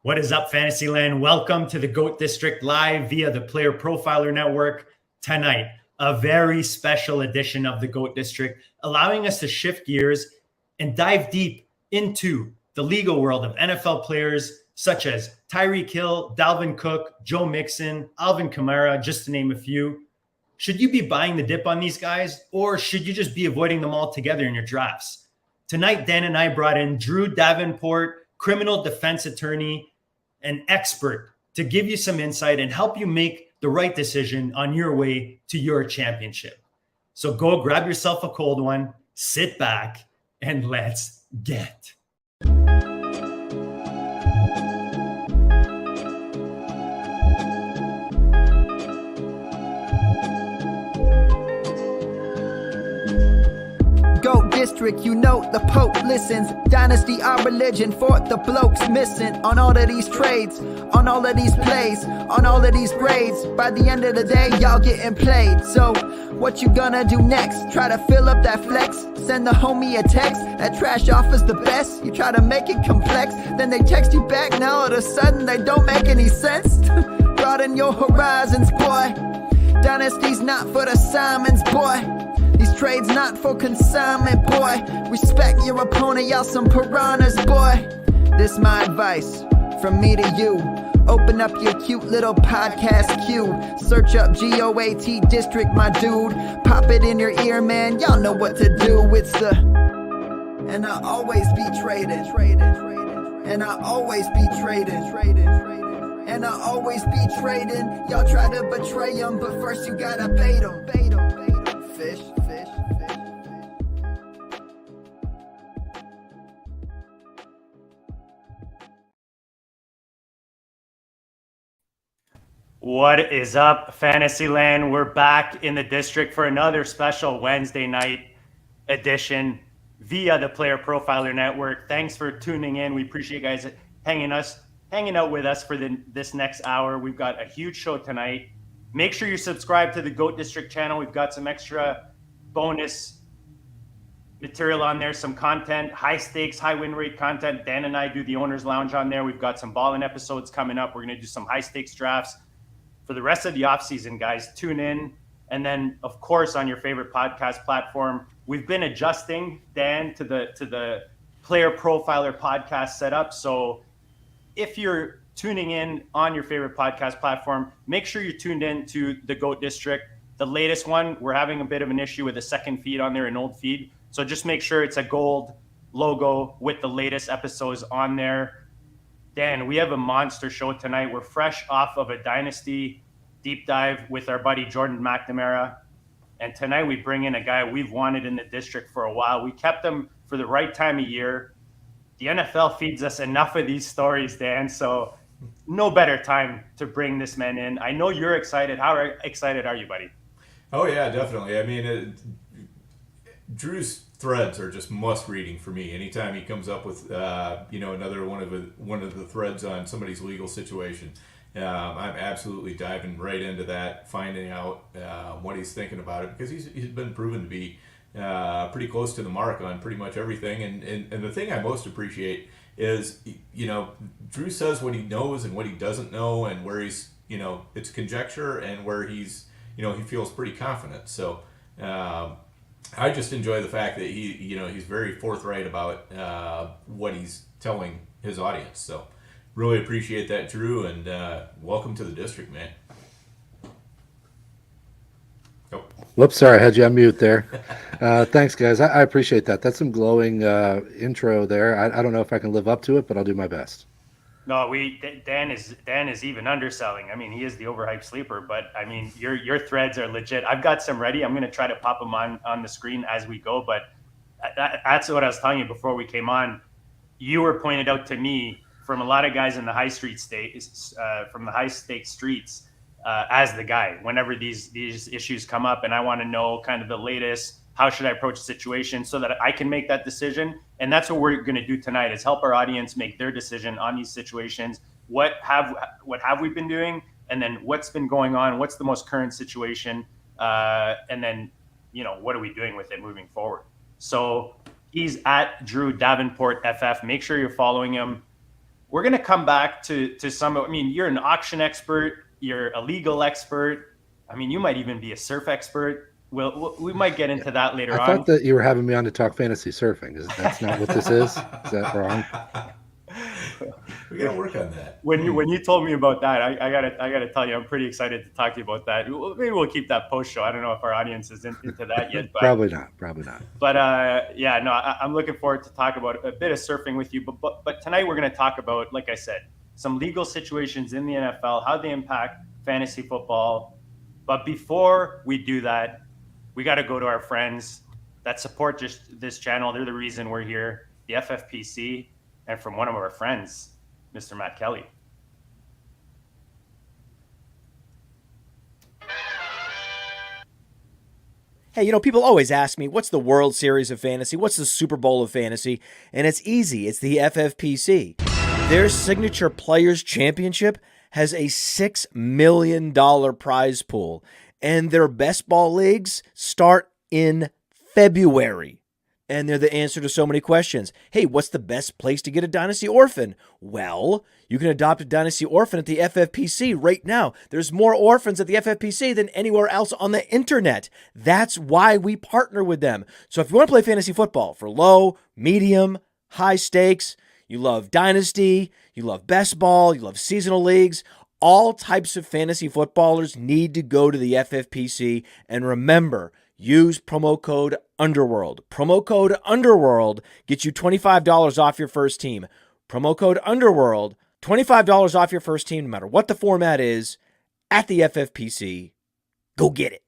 What is up, Fantasyland? Welcome to the GOAT District live via the Player Profiler Network. Tonight, a very special edition of the GOAT District, allowing us to shift gears and dive deep into the legal world of NFL players such as Tyreek Hill, Dalvin Cook, Joe Mixon, Alvin Kamara, just to name a few. Should you be buying the dip on these guys, or should you just be avoiding them altogether in your drafts? Tonight, Dan and I brought in Drew Davenport, criminal defense attorney, an expert, to give you some insight and help you make the right decision on your way to your championship. So go grab yourself a cold one, sit back, and let's get. GOAT District, you know the Pope listens. Dynasty, our religion, for the blokes missing. On all of these trades, on all of these plays, on all of these grades. By the end of the day, y'all getting played. So, what you gonna do next? Try to fill up that flex? Send the homie a text? That trash offer's the best? You try to make it complex, then they text you back. Now all of a sudden, they don't make any sense. Broaden your horizons, boy. Dynasty's not for the Simons, boy. These trades not for consignment, boy. Respect your opponent, y'all some piranhas, boy. This my advice, from me to you. Open up your cute little podcast queue. Search up GOAT District, my dude. Pop it in your ear, man, y'all know what to do. It's the... And I always be traded. And I always be traded. And I always be trading. Y'all try to betray them, but first you gotta bait them. Fish. What is up, Fantasyland? We're back in the district for another special Wednesday night edition via the Player Profiler Network. Thanks for tuning in. We appreciate you guys hanging out with us for this next hour. We've got a huge show tonight. Make sure you subscribe to the GOAT District channel. We've got some extra bonus material on there, some content, high stakes, high win rate content. Dan and I do the Owner's Lounge on there. We've got some ballin' episodes coming up. We're going to do some high stakes drafts for the rest of the offseason, guys. Tune in. And then, of course, on your favorite podcast platform, we've been adjusting, Dan, to the Player Profiler podcast setup. So if you're tuning in on your favorite podcast platform, make sure you're tuned in to the GOAT District. The latest one, we're having a bit of an issue with the second feed on there, an old feed. So just make sure it's a gold logo with the latest episodes on there. Dan, we have a monster show tonight. We're fresh off of a Dynasty deep dive with our buddy Jordan McNamara. And tonight we bring in a guy we've wanted in the district for a while. We kept him for the right time of year. The NFL feeds us enough of these stories, Dan, so no better time to bring this man in. I know you're excited. How excited are you, buddy? Oh, yeah, definitely. I mean, Drew's threads are just must reading for me. Anytime he comes up with another one of the threads on somebody's legal situation, I'm absolutely diving right into that, finding out what he's thinking about it, because he's been proven to be pretty close to the mark on pretty much everything. And the thing I most appreciate is, Drew says what he knows and what he doesn't know, and where he's, it's conjecture, and where he's, he feels pretty confident. So I just enjoy the fact that he's very forthright about what he's telling his audience. So really appreciate that, Drew, and welcome to the district, man. Oh. Whoops, sorry, I had you on mute there. Thanks, guys. I appreciate that. That's some glowing intro there. I don't know if I can live up to it, but I'll do my best. No, Dan is even underselling. I mean, he is the overhyped sleeper, but I mean, your threads are legit. I've got some ready. I'm going to try to pop them on the screen as we go, but that's what I was telling you before we came on. You were pointed out to me from a lot of guys in the high street from the high stake streets as the guy whenever these issues come up, and I want to know kind of the latest. How should I approach the situation so that I can make that decision? And that's what we're going to do tonight, is help our audience make their decision on these situations. What have we been doing? And then what's been going on? What's the most current situation? And then, what are we doing with it moving forward? So he's at Drew Davenport FF. Make sure you're following him. we're going to come back to some. I mean, you're an auction expert. You're a legal expert. I mean, you might even be a surf expert. We might get into that later I on. thought that you were having me on to talk fantasy surfing. That's not what this is? Is that wrong? We gotta work on that. When you told me about that, I gotta tell you, I'm pretty excited to talk to you about that. Maybe we'll keep that post show. I don't know if our audience is into that yet. But, Probably not. But yeah, no, I'm looking forward to talk about a bit of surfing with you. But tonight we're going to talk about, like I said, some legal situations in the NFL, how they impact fantasy football. But before we do that, we got to go to our friends that support just this channel. They're the reason we're here, the FFPC, and from one of our friends, Mr. Matt Kelly. Hey, people always ask me, what's the World Series of Fantasy? What's the Super Bowl of Fantasy? And it's easy. It's the FFPC. Their signature Players Championship has a $6 million prize pool. And their best ball leagues start in February. And they're the answer to so many questions. Hey, what's the best place to get a Dynasty Orphan? Well, you can adopt a Dynasty Orphan at the FFPC right now. There's more orphans at the FFPC than anywhere else on the internet. That's why we partner with them. So if you want to play fantasy football for low, medium, high stakes, you love Dynasty, you love best ball, you love seasonal leagues, all types of fantasy footballers need to go to the FFPC. And remember, use promo code Underworld. Promo code Underworld gets you $25 off your first team. Promo code Underworld, $25 off your first team, no matter what the format is, at the FFPC. Go get it.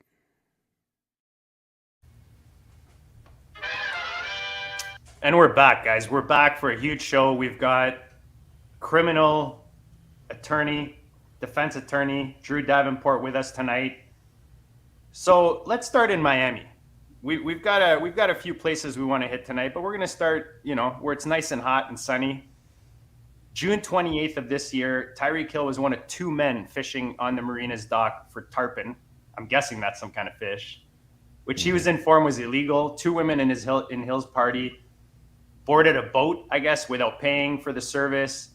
And we're back, guys. We're back for a huge show. We've got criminal attorney, defense attorney, Drew Davenport with us tonight. So let's start in Miami. We've got a few places we want to hit tonight, but we're going to start, where it's nice and hot and sunny. June 28th of this year, Tyreek Hill was one of two men fishing on the marina's dock for tarpon. I'm guessing that's some kind of fish, which he was informed was illegal. Two women in Hill's party boarded a boat, I guess, without paying for the service.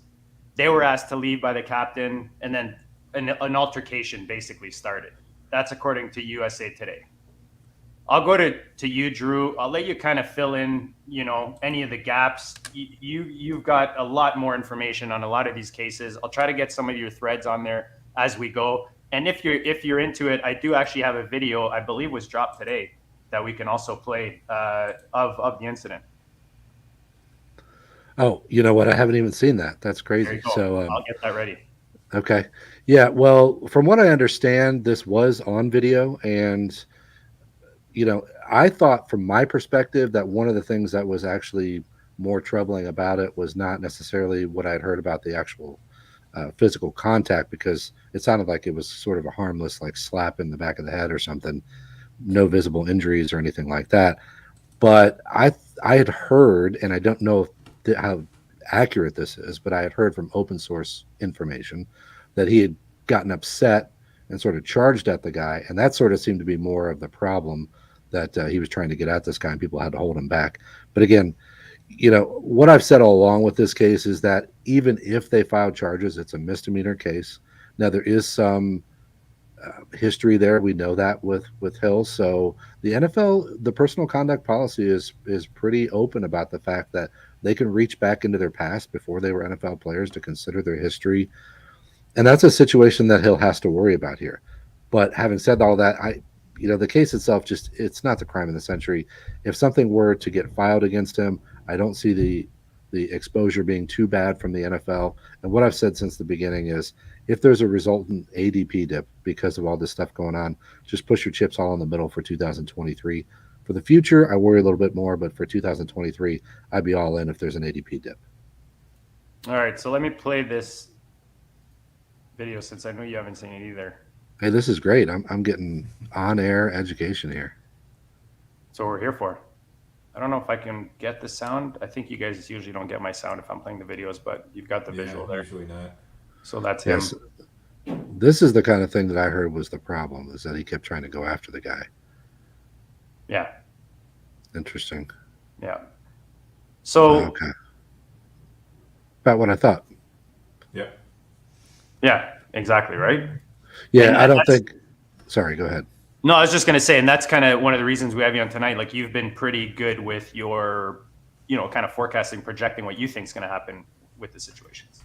They were asked to leave by the captain, and then an altercation basically started. That's according to USA Today. I'll go to you, Drew. I'll let you kind of fill in, any of the gaps. You've got a lot more information on a lot of these cases. I'll try to get some of your threads on there as we go. And if you're into it, I do actually have a video, I believe was dropped today, that we can also play of the incident. Oh, you know what? I haven't even seen that. That's crazy. So I'll get that ready. Okay. Yeah. Well, from what I understand, this was on video. And, I thought from my perspective that one of the things that was actually more troubling about it was not necessarily what I'd heard about the actual physical contact, because it sounded like it was sort of a harmless, like slap in the back of the head or something, no visible injuries or anything like that. But I had heard, and I don't know how accurate this is, but I had heard from open source information that he had gotten upset and sort of charged at the guy, and that sort of seemed to be more of the problem, that he was trying to get at this guy and people had to hold him back. But again, what I've said all along with this case is that even if they filed charges, it's a misdemeanor case. Now, there is some history there. We know that with Hill. So the NFL, the personal conduct policy is pretty open about the fact that they can reach back into their past before they were NFL players to consider their history. And that's a situation that Hill has to worry about here. But having said all that, the case itself, it's not the crime of the century. If something were to get filed against him, I don't see the exposure being too bad from the NFL. And what I've said since the beginning is, if there's a resultant ADP dip because of all this stuff going on, just push your chips all in the middle for 2023. For the future, I worry a little bit more, but for 2023, I'd be all in if there's an ADP dip. All right, so let me play this video since I know you haven't seen it either. Hey, this is great. I'm getting on-air education here. That's what we're here for. I don't know if I can get the sound. I think you guys usually don't get my sound if I'm playing the videos, but you've got the visual there. Usually not. So that's him. Yes. This is the kind of thing that I heard was the problem, is that he kept trying to go after the guy. Yeah. Interesting. Yeah. So okay. About what I thought. Yeah, exactly, right? Yeah, And I don't that's, think. Sorry, go ahead. no, I was just going to say, and that's kind of one of the reasons we have you on tonight. Like, you've been pretty good with your, kind of forecasting, projecting what you think is going to happen with the situations.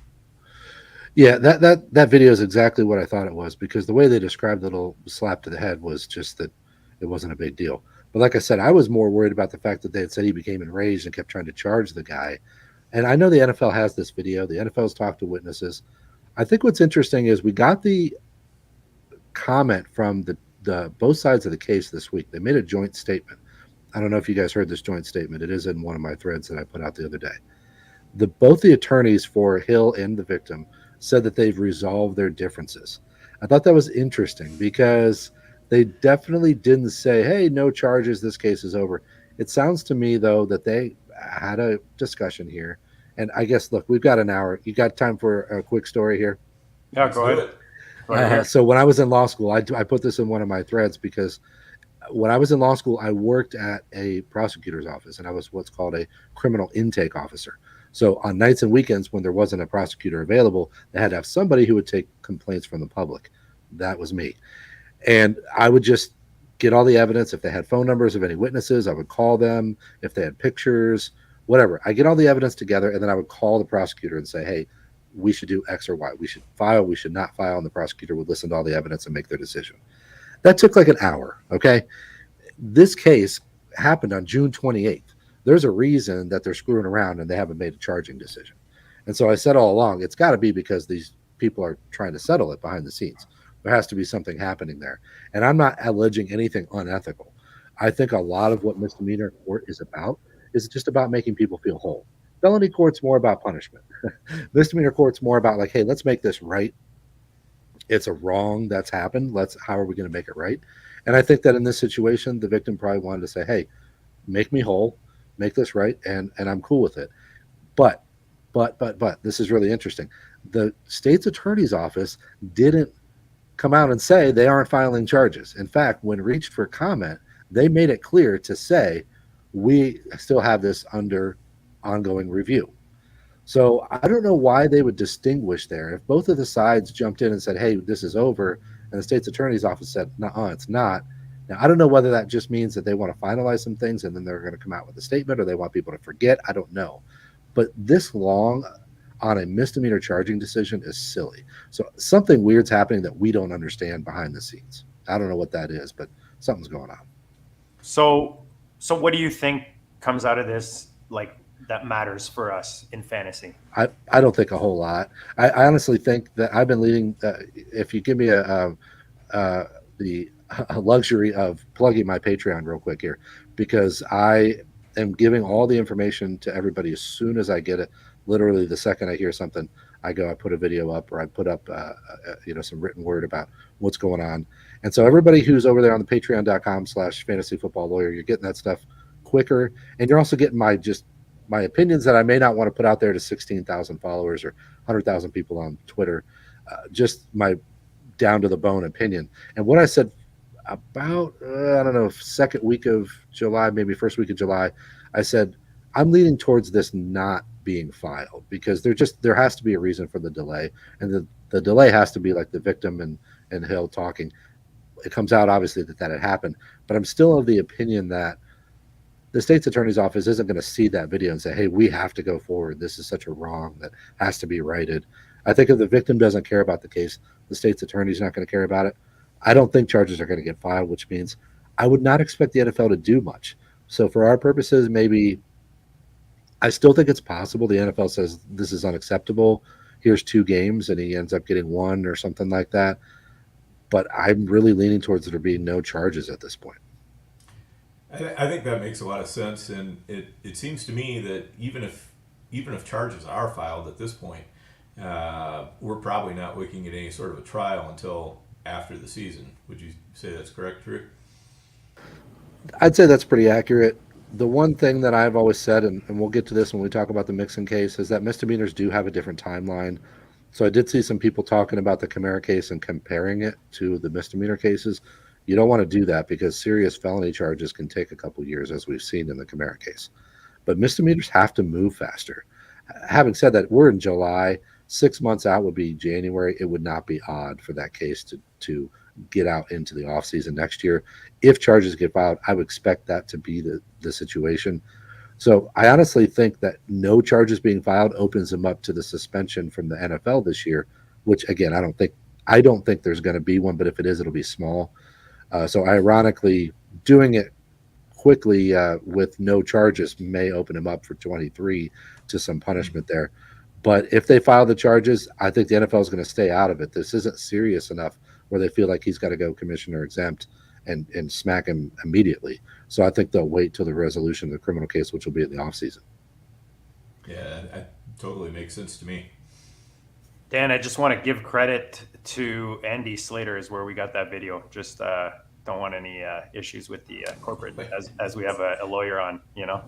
Yeah, that video is exactly what I thought it was, because the way they described the little slap to the head was just that it wasn't a big deal. But like I said, I was more worried about the fact that they had said he became enraged and kept trying to charge the guy. And I know the NFL has this video. The NFL's talked to witnesses. I think what's interesting is we got the comment from the both sides of the case this week. They made a joint statement. I don't know if you guys heard this joint statement. It is in one of my threads that I put out the other day. Both the attorneys for Hill and the victim said that they've resolved their differences. I thought that was interesting because they definitely didn't say, hey, no charges, this case is over. It sounds to me, though, that they had a discussion here. And I guess, look, we've got an hour. You got time for a quick story here? Yeah, Let's go do ahead. it. So when I was in law school, I put this in one of my threads because when I was in law school, I worked at a prosecutor's office, and I was what's called a criminal intake officer. So on nights and weekends, when there wasn't a prosecutor available, they had to have somebody who would take complaints from the public. That was me. And I would just get all the evidence. If they had phone numbers of any witnesses, I would call them. If they had pictures, whatever. I get all the evidence together, and then I would call the prosecutor and say, hey, we should do X or Y. We should file, we should not file. And the prosecutor would listen to all the evidence and make their decision. That took like an hour, okay? This case happened on June 28th. There's a reason that they're screwing around and they haven't made a charging decision. And so I said all along, it's got to be because these people are trying to settle it behind the scenes. There has to be something happening there. And I'm not alleging anything unethical. I think a lot of what misdemeanor court is about is just about making people feel whole. Felony court's more about punishment. Misdemeanor court's more about like, hey, let's make this right. It's a wrong that's happened. How are we going to make it right? And I think that in this situation, the victim probably wanted to say, hey, make me whole, make this right, and I'm cool with it. But this is really interesting. The state's attorney's office didn't come out and say they aren't filing charges. In fact, when reached for comment, they made it clear to say we still have this under ongoing review. So I don't know why they would distinguish there. If both of the sides jumped in and said, hey, this is over, and the state's attorney's office said, no, it's not. Now, I don't know whether that just means that they want to finalize some things and then they're going to come out with a statement, or they want people to forget. I don't know. But this long on a misdemeanor charging decision is silly. So something weird's happening that we don't understand behind the scenes. I don't know what that is, but something's going on. So what do you think comes out of this, like, that matters for us in fantasy? I don't think a whole lot. I honestly think that I've been leading. If you give me the luxury of plugging my Patreon real quick here, because I am giving all the information to everybody as soon as I get it. Literally the second I hear something, I put a video up, or I put up some written word about what's going on. And so everybody who's over there on the patreon.com/fantasyfootballlawyer, you're getting that stuff quicker, and you're also getting my opinions that I may not want to put out there to 16,000 followers or 100,000 people on Twitter. Just my down to the bone opinion. And what I said about, I don't know, second week of July, maybe first week of July, I said, I'm leaning towards this not being filed, because there has to be a reason for the delay. And the delay has to be like the victim and Hill talking. It comes out obviously that had happened, but I'm still of the opinion that the state's attorney's office isn't going to see that video and say, hey, we have to go forward. This is such a wrong that has to be righted. I think if the victim doesn't care about the case, the state's attorney's not going to care about it. I don't think charges are going to get filed, which means I would not expect the NFL to do much. So for our purposes, maybe I still think it's possible the NFL says this is unacceptable. Here's 2 games, and he ends up getting 1 or something like that. But I'm really leaning towards there being no charges at this point. I think that makes a lot of sense, and it seems to me that even if charges are filed at this point, we're probably not looking at any sort of a trial until after the season. Would you say that's correct, Drew? I'd say that's pretty accurate. The one thing that I've always said, and we'll get to this when we talk about the Mixon case, is that misdemeanors do have a different timeline. So I did see some people talking about the Kamara case and comparing it to the misdemeanor cases. You don't want to do that because serious felony charges can take a couple years, as we've seen in the Kamara case. But misdemeanors have to move faster. Having said that, we're in July. 6 months out would be January. It would not be odd for that case to get out into the offseason next year. If charges get filed, I would expect that to be the situation. So I honestly think that no charges being filed opens him up to the suspension from the NFL this year, which again, I don't think there's going to be one, but if it is, it'll be small. So ironically, doing it quickly with no charges may open him up for 23 to some punishment there. But if they file the charges, I think the NFL is going to stay out of it. This isn't serious enough where they feel like he's got to go commissioner exempt and smack him immediately. So I think they'll wait till the resolution of the criminal case, which will be in the offseason. Yeah, that totally makes sense to me. Dan, I just want to give credit to Andy Slater is where we got that video. Just don't want any issues with the corporate as we have a lawyer on, you know.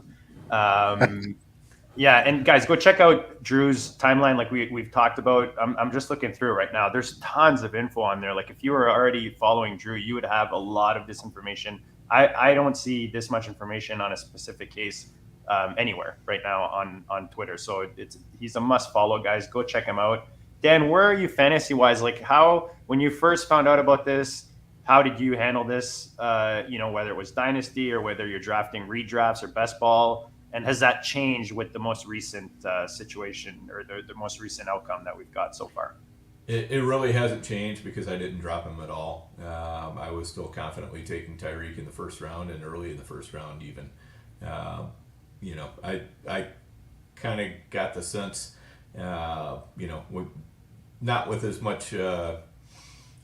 Yeah, and guys, go check out Drew's timeline like we've talked about. I'm just looking through it right now. There's tons of info on there. Like if you were already following Drew, you would have a lot of this information. I don't see this much information on a specific case anywhere right now on Twitter. So he's a must follow, guys. Go check him out. Dan, where are you fantasy wise? Like when you first found out about this, how did you handle this? Whether it was Dynasty or whether you're drafting redrafts or best ball. And has that changed with the most recent situation or the most recent outcome that we've got so far? It really hasn't changed because I didn't drop him at all. I was still confidently taking Tyreek in the first round and early in the first round even. I kind of got the sense, not with as much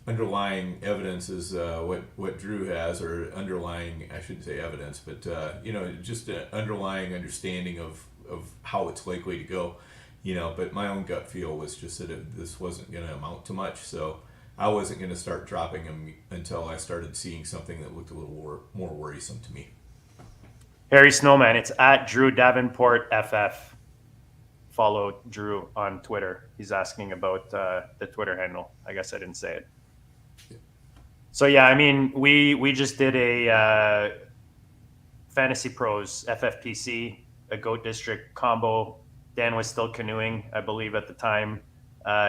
underlying evidence as what Drew has, or underlying, I shouldn't say evidence, but just an underlying understanding of how it's likely to go. But my own gut feel was just that this wasn't going to amount to much, so I wasn't going to start dropping him until I started seeing something that looked a little more worrisome to me. Harry Snowman, it's at Drew Davenport FF. Follow Drew on Twitter. He's asking about the Twitter handle. I guess I didn't say it. Yeah. So yeah, I mean, we just did a Fantasy Pros FFPC, a Goat District combo. Dan was still canoeing, I believe, at the time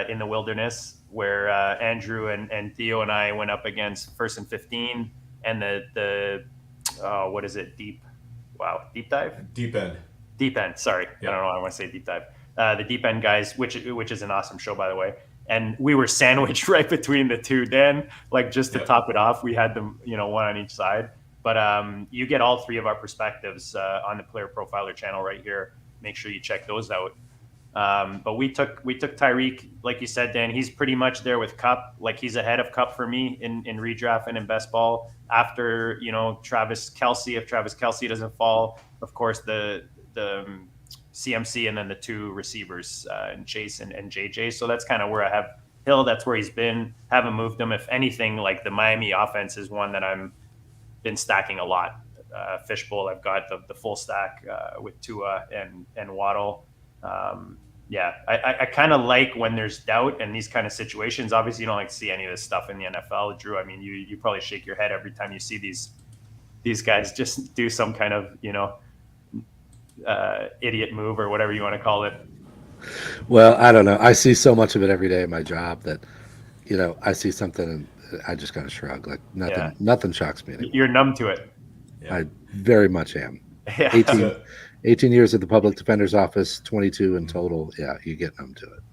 in the wilderness, where Andrew and Theo and I went up against First and 15 and the what is it? Deep dive? Deep end. Deep end. Sorry, Yep. I don't know why I want to say deep dive. The deep end guys, which is an awesome show, by the way. And we were sandwiched right between the two. Dan, like just to top it off, we had them, one on each side. But you get all three of our perspectives on the Player Profiler channel right here. Make sure you check those out. But we took Tyreek, like you said, Dan. He's pretty much there with Cup. Like he's ahead of Cup for me in redraft and in best ball. After Travis Kelce, if Travis Kelce doesn't fall, of course the CMC and then the two receivers and Chase and JJ. So that's kind of where I have Hill. That's where he's been. Haven't moved him. If anything, like the Miami offense is one that I'm been stacking a lot. Fishbowl, I've got the full stack with Tua and Waddle. I kind of like when there's doubt in these kind of situations. Obviously, you don't like to see any of this stuff in the NFL, Drew. I mean, you probably shake your head every time you see these guys just do some kind of idiot move or whatever you want to call it. Well, I don't know. I see so much of it every day at my job that I see something and I just kind of shrug. Like nothing shocks me anymore. You're numb to it. Yeah. I very much am. Yeah. 18 years at the public defender's office, 22 in total. Yeah, you get numb to it.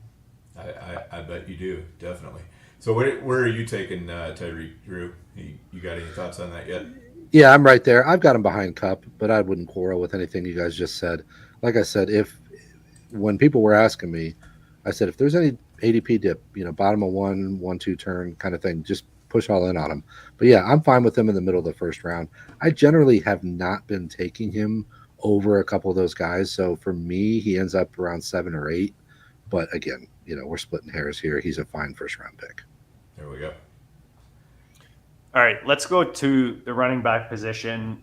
I bet you do, definitely. So where are you taking Tyreek, Drew? You got any thoughts on that yet? Yeah, I'm right there. I've got him behind Cup, but I wouldn't quarrel with anything you guys just said. Like I said, when people were asking me, I said if there's any ADP dip, bottom of 1-2 turn kind of thing, just push all in on him. But yeah, I'm fine with him in the middle of the first round. I generally have not been taking him over a couple of those guys. So for me, he ends up around 7 or 8. But again, we're splitting hairs here. He's a fine first round pick. There we go. All right, let's go to the running back position.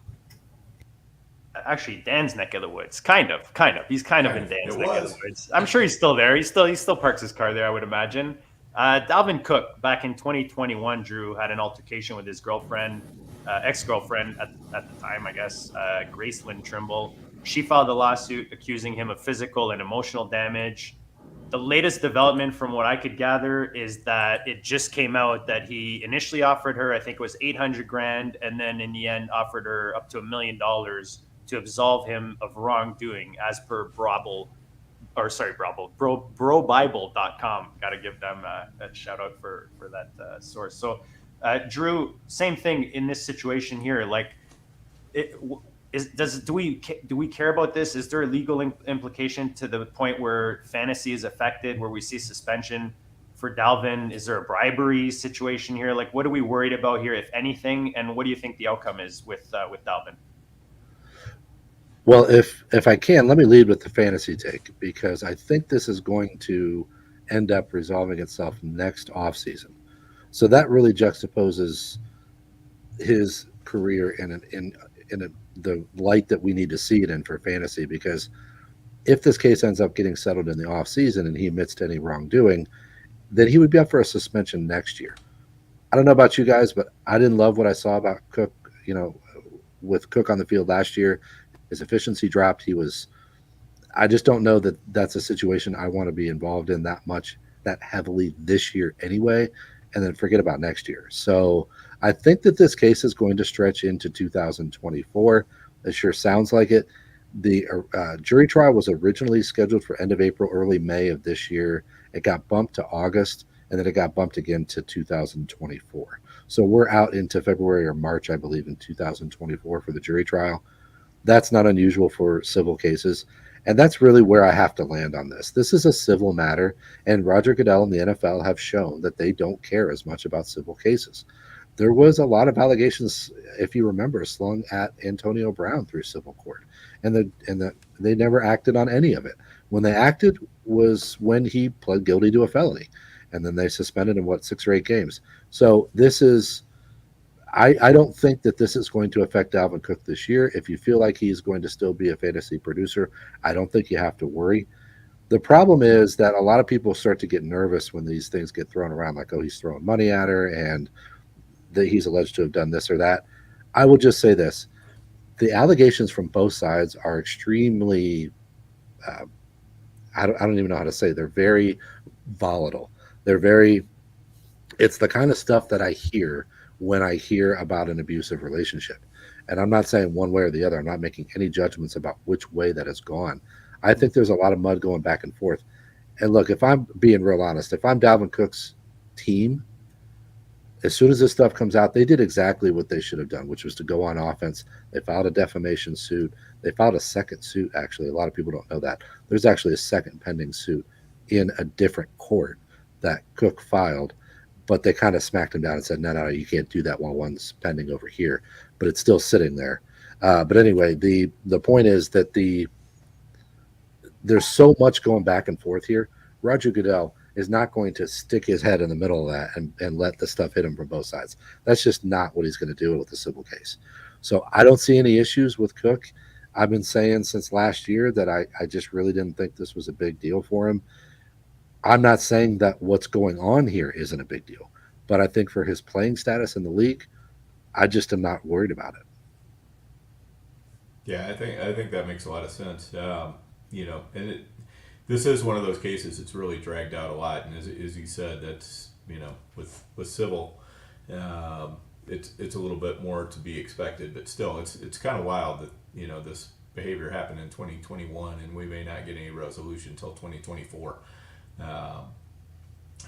Actually, Dan's neck of the woods. Kind of. He's kind of in Dan's neck of the woods. I'm sure he's still there. He still parks his car there, I would imagine. Dalvin Cook, back in 2021, Drew had an altercation with his girlfriend, ex-girlfriend at the time, I guess, Gracelyn Trimble. She filed a lawsuit accusing him of physical and emotional damage. the latest development from what I could gather is that it just came out that he initially offered her, I think it was 800 grand, and then in the end offered her up to $1 million to absolve him of wrongdoing, as per Brobel, or sorry, Brobel, brobible.com. Got to give them a shout out for that source. So, Drew, same thing in this situation here. Like, do we care about this? Is there a legal implication to the point where fantasy is affected, where we see suspension for Dalvin? Is there a bribery situation here? Like, what are we worried about here, if anything? And what do you think the outcome is with Dalvin? Well, if I can, let me lead with the fantasy take, because I think this is going to end up resolving itself next offseason. So that really juxtaposes his career in the light that we need to see it in for fantasy, because if this case ends up getting settled in the offseason and he admits to any wrongdoing, then he would be up for a suspension next year. I don't know about you guys, but I didn't love what I saw about Cook, with Cook on the field last year. His efficiency dropped. I just don't know that that's a situation I want to be involved in that heavily this year anyway, and then forget about next year. So I think that this case is going to stretch into 2024. It sure sounds like it. The jury trial was originally scheduled for end of April, early May of this year. It got bumped to August, and then it got bumped again to 2024. So we're out into February or March, I believe, in 2024 for the jury trial. That's not unusual for civil cases. And that's really where I have to land on this. This is a civil matter, and Roger Goodell and the NFL have shown that they don't care as much about civil cases. There was a lot of allegations, if you remember, slung at Antonio Brown through civil court, and they never acted on any of it. When they acted was when he pled guilty to a felony, and then they suspended him, 6 or 8 games. So this is, I don't think that this is going to affect Dalvin Cook this year. If you feel like he's going to still be a fantasy producer, I don't think you have to worry. The problem is that a lot of people start to get nervous when these things get thrown around, like, oh, he's throwing money at her and that he's alleged to have done this or that. I will just say this. The allegations from both sides are extremely, I don't even know how to say, they're very volatile. It's the kind of stuff that I hear when I hear about an abusive relationship. And I'm not saying one way or the other. I'm not making any judgments about which way that has gone. I think there's a lot of mud going back and forth. And look, if I'm being real honest, if I'm Dalvin Cook's team, as soon as this stuff comes out, they did exactly what they should have done, which was to go on offense. They filed a defamation suit. They filed a second suit, actually. A lot of people don't know that. There's actually a second pending suit in a different court that Cook filed, but they kind of smacked him down and said, no, you can't do that while one's pending over here. But it's still sitting there. But anyway, the point is that there's so much going back and forth here. Roger Goodell is not going to stick his head in the middle of that and let the stuff hit him from both sides. That's just not what he's going to do with the civil case. So I don't see any issues with Cook. I've been saying since last year that I just really didn't think this was a big deal for him. I'm not saying that what's going on here isn't a big deal, but I think for his playing status in the league, I just am not worried about it. Yeah, I think that makes a lot of sense. This is one of those cases that's really dragged out a lot, and as you said, that's with civil, it's a little bit more to be expected, but still, it's kind of wild that this behavior happened in 2021, and we may not get any resolution until 2024.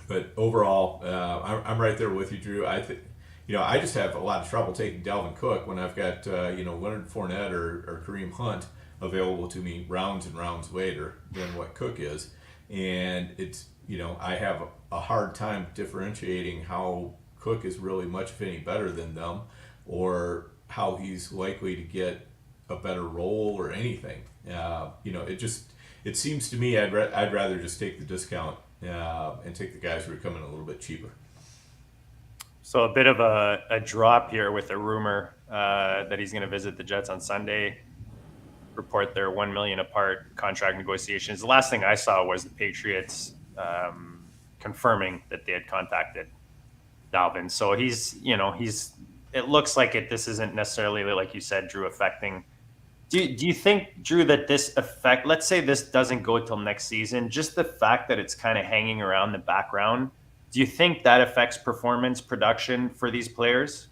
But overall, I'm right there with you, Drew. I think I just have a lot of trouble taking Dalvin Cook when I've got Leonard Fournette or Kareem Hunt available to me rounds and rounds later than what Cook is, and it's I have a hard time differentiating how Cook is really much of any better than them, or how he's likely to get a better role or anything. It seems to me I'd rather just take the discount and take the guys who are coming a little bit cheaper. So a bit of a drop here with a rumor that he's going to visit the Jets on Sunday. Report their $1 million apart contract negotiations. The last thing I saw was the Patriots confirming that they had contacted Dalvin. So he's it looks like this isn't necessarily, like you said, Drew, affecting Do you think, Drew, that this effect, let's say this doesn't go till next season, just the fact that it's kind of hanging around the background, do you think that affects performance production for these players?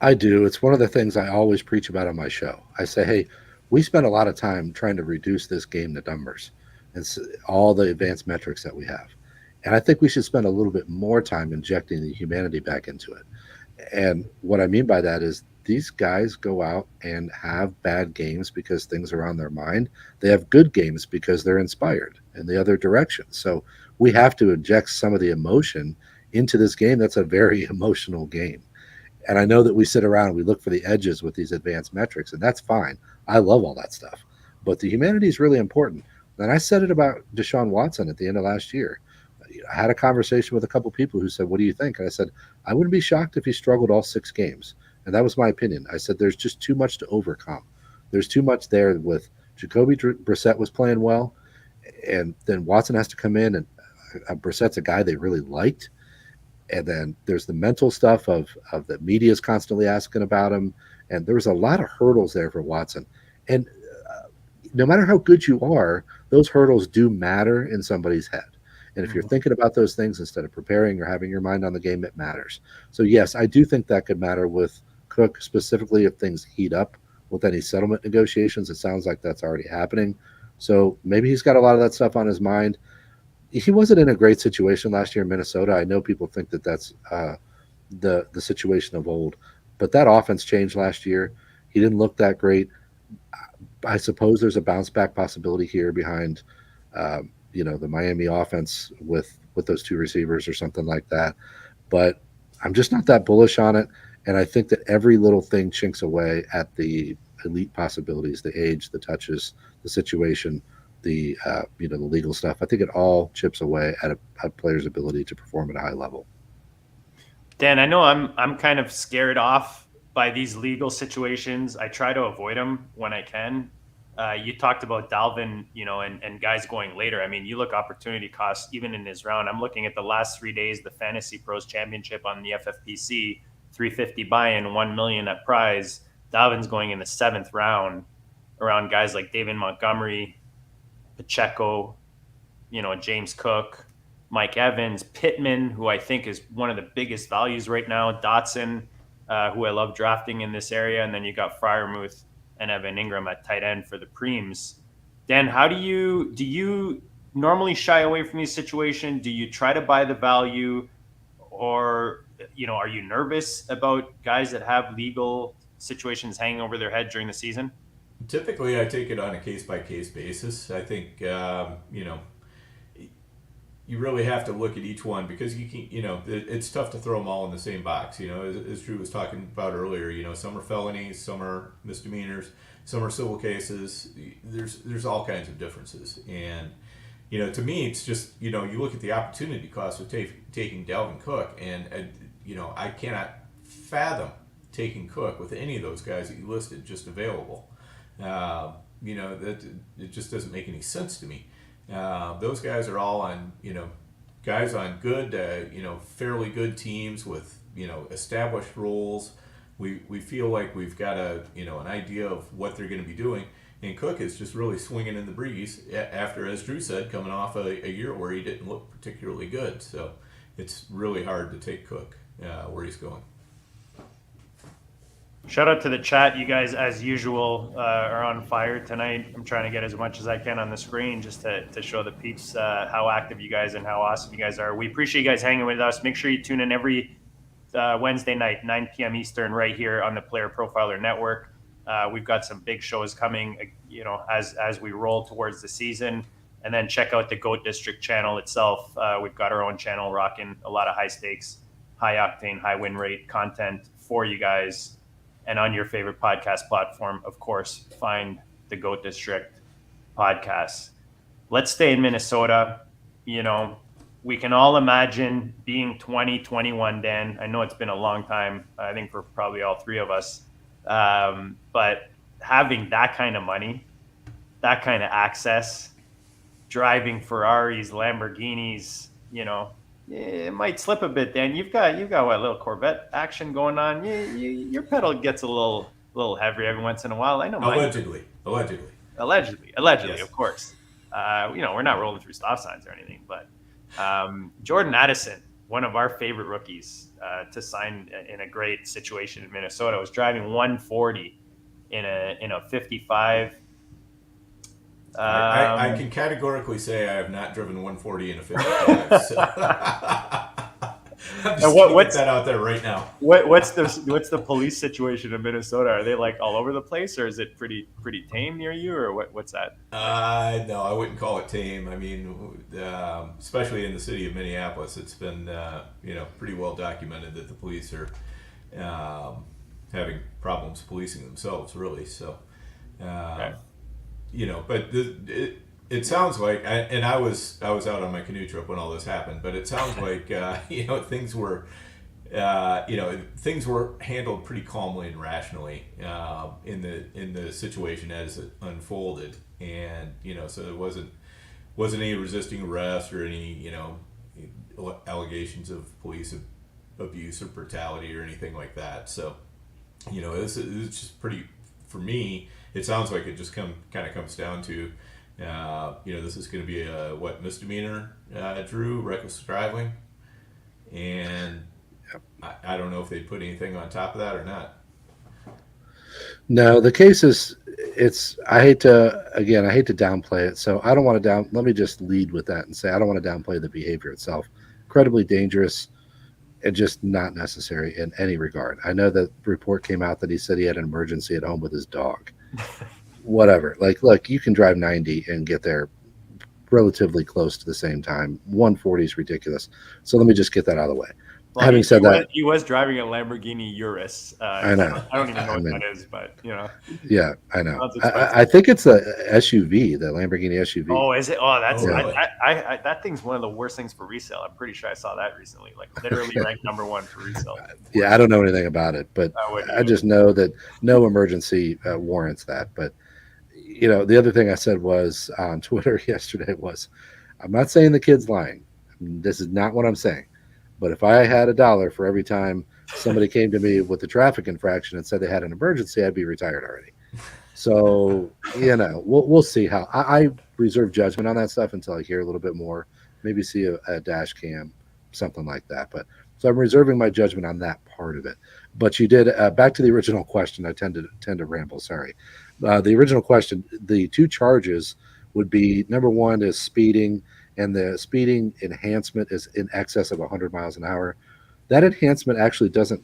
I do. It's one of the things I always preach about on my show. I say, hey, we spend a lot of time trying to reduce this game to numbers and all the advanced metrics that we have. And I think we should spend a little bit more time injecting the humanity back into it. And what I mean by that is these guys go out and have bad games because things are on their mind. They have good games because they're inspired in the other direction. So we have to inject some of the emotion into this game. That's a very emotional game. And I know that we sit around and we look for the edges with these advanced metrics, and that's fine. I love all that stuff. But the humanity is really important. And I said it about Deshaun Watson at the end of last year. I had a conversation with a couple people who said, what do you think? And I said, I wouldn't be shocked if he struggled all 6 games. And that was my opinion. I said, there's just too much to overcome. There's too much there with Jacoby Brissett was playing well. And then Watson has to come in, and Brissett's a guy they really liked. And then there's the mental stuff of the media is constantly asking about him. And there was a lot of hurdles there for Watson. And no matter how good you are, those hurdles do matter in somebody's head. And if you're thinking about those things instead of preparing or having your mind on the game, it matters. So, yes, I do think that could matter with Cook, specifically if things heat up with any settlement negotiations. It sounds like that's already happening. So maybe he's got a lot of that stuff on his mind. He wasn't in a great situation last year in Minnesota. I know people think that that's the situation of old. But that offense changed last year. He didn't look that great. I suppose there's a bounce back possibility here behind the Miami offense with those 2 receivers or something like that. But I'm just not that bullish on it. And I think that every little thing chinks away at the elite possibilities, the age, the touches, the situation, the legal stuff. I think it all chips away at a player's ability to perform at a high level. Dan, I know I'm kind of scared off by these legal situations. I try to avoid them when I can. You talked about Dalvin, and guys going later. I mean, you look opportunity costs even in his round. I'm looking at the last 3 days, the Fantasy Pros Championship on the FFPC, 350 buy-in, 1 million at prize. Dalvin's going in the 7th round around guys like David Montgomery, Pacheco, James Cook, Mike Evans, Pittman, who I think is one of the biggest values right now, Dotson, who I love drafting in this area, and then you got Freiermuth and Evan Ingram at tight end for the preems. Dan, how do you normally shy away from these situations? Do you try to buy the value, or are you nervous about guys that have legal situations hanging over their head during the season? Typically, I take it on a case-by-case basis. I think, you really have to look at each one because you can, it's tough to throw them all in the same box. As Drew was talking about earlier, some are felonies, some are misdemeanors, some are civil cases. There's all kinds of differences. And, to me, it's just, you look at the opportunity cost of taking Dalvin Cook, and I cannot fathom taking Cook with any of those guys that you listed just available. That it just doesn't make any sense to me. Those guys are all on, guys on good, fairly good teams with, established roles. We feel like we've got an idea of what they're going to be doing. And Cook is just really swinging in the breeze after, as Drew said, coming off a year where he didn't look particularly good. So it's really hard to take Cook where he's going. Shout out to the chat. You guys, as usual, are on fire tonight. I'm trying to get as much as I can on the screen just to show the peeps how active you guys and how awesome you guys are. We appreciate you guys hanging with us. Make sure you tune in every Wednesday night, 9 p.m. Eastern, right here on the Player Profiler Network. We've got some big shows coming, as we roll towards the season. And then check out the GOAT District channel itself. We've got our own channel rocking a lot of high stakes, high octane, high win rate content for you guys. And on your favorite podcast platform, of course, find the GOAT District podcast. Let's stay in Minnesota. We can all imagine being 20, 21, Dan. I know it's been a long time, I think for probably all 3 of us. But having that kind of money, that kind of access, driving Ferraris, Lamborghinis, it might slip a bit, Dan. You've got what, little Corvette action going on. Your pedal gets a little a little heavy every once in a while. I know mine. Allegedly, Yes. of course. We're not rolling through stop signs or anything, but Jordan Addison, one of our favorite rookies to sign in a great situation in Minnesota, was driving 140 in a 55. I can categorically say I have not driven 140 in a 55. So. I'm just what's that out there right now? What's the police situation in Minnesota? Are they like all over the place, or is it pretty tame near you, or what's that? No, I wouldn't call it tame. I mean, especially in the city of Minneapolis, it's been pretty well documented that the police are having problems policing themselves, really. So, Okay. But it sounds like, and I was out on my canoe trip when all this happened, but it sounds like things were handled pretty calmly and rationally in the situation as it unfolded, and so there wasn't any resisting arrest or any allegations of police abuse or brutality or anything like that. So this is just pretty, for me, it sounds like it just kind of comes down to this is going to be a misdemeanor, Drew, reckless driving, and I don't know if they put anything on top of that or not. No, the case is, I hate to downplay it, so I don't want to let me just lead with that and say I don't want to downplay the behavior itself. Incredibly dangerous and just not necessary in any regard. I know that report came out that he said he had an emergency at home with his dog. Whatever. Like, look, you can drive 90 and get there relatively close to the same time. 140 is ridiculous. So let me just get that out of the way. Well, Having said that, he was driving a Lamborghini Urus. I know. I don't even know what that is, but Yeah, I know. I think it's a SUV, the Lamborghini SUV. Oh, is it? Oh, that's really? that thing's one of the worst things for resale. I'm pretty sure I saw that recently, like literally ranked #1 for resale. Yeah, I don't know anything about it, but I just know that no emergency warrants that. But the other thing I said was on Twitter yesterday was, I'm not saying the kid's lying. This is not what I'm saying. But if I had $1 for every time somebody came to me with a traffic infraction and said they had an emergency, I'd be retired already. So, we'll see how. I reserve judgment on that stuff until I hear a little bit more, maybe see a dash cam, something like that. But so I'm reserving my judgment on that part of it. But you did, back to the original question. I tend to ramble, sorry. The original question, the two charges would be, number one is speeding, and the speeding enhancement is in excess of 100 miles an hour. That enhancement actually doesn't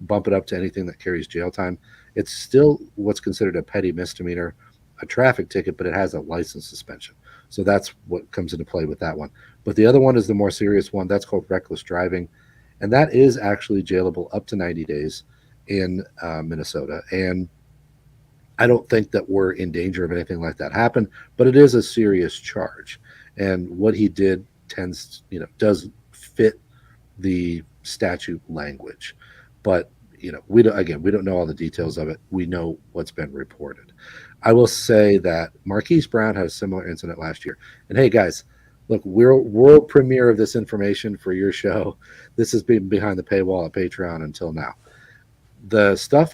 bump it up to anything that carries jail time. It's still what's considered a petty misdemeanor, a traffic ticket, but it has a license suspension. So that's what comes into play with that one. But the other one is the more serious one. That's called reckless driving. And that is actually jailable up to 90 days in Minnesota. And I don't think that we're in danger of anything like that happen, but it is a serious charge. And what he did does fit the statute language. But, we don't know all the details of it. We know what's been reported. I will say that Marquise Brown had a similar incident last year. And hey, guys, look, we're world premiere of this information for your show. This has been behind the paywall at Patreon until now. The stuff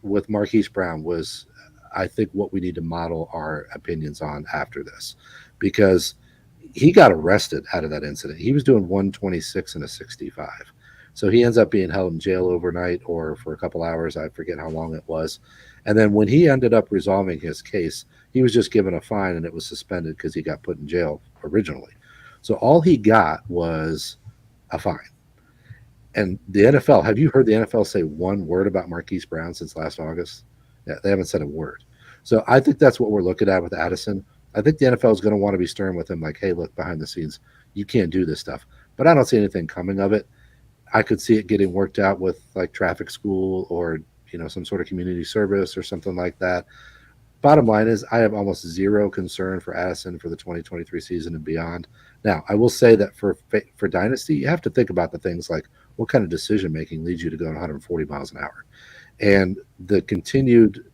with Marquise Brown was, I think, what we need to model our opinions on after this, because he got arrested out of that incident. He was doing 126 and a 65. So he ends up being held in jail overnight or for a couple hours. I forget how long it was. And then when he ended up resolving his case, he was just given a fine and it was suspended because he got put in jail originally. So all he got was a fine. And the NFL, have you heard the NFL say one word about Marquise Brown since last August? Yeah, they haven't said a word. So I think that's what we're looking at with Addison. I think the NFL is going to want to be stern with him, like, hey, look, behind the scenes, you can't do this stuff. But I don't see anything coming of it. I could see it getting worked out with like traffic school or, some sort of community service or something like that. Bottom line is I have almost zero concern for Addison for the 2023 season and beyond. Now, I will say that for Dynasty, you have to think about the things like what kind of decision-making leads you to go 140 miles an hour. And the continued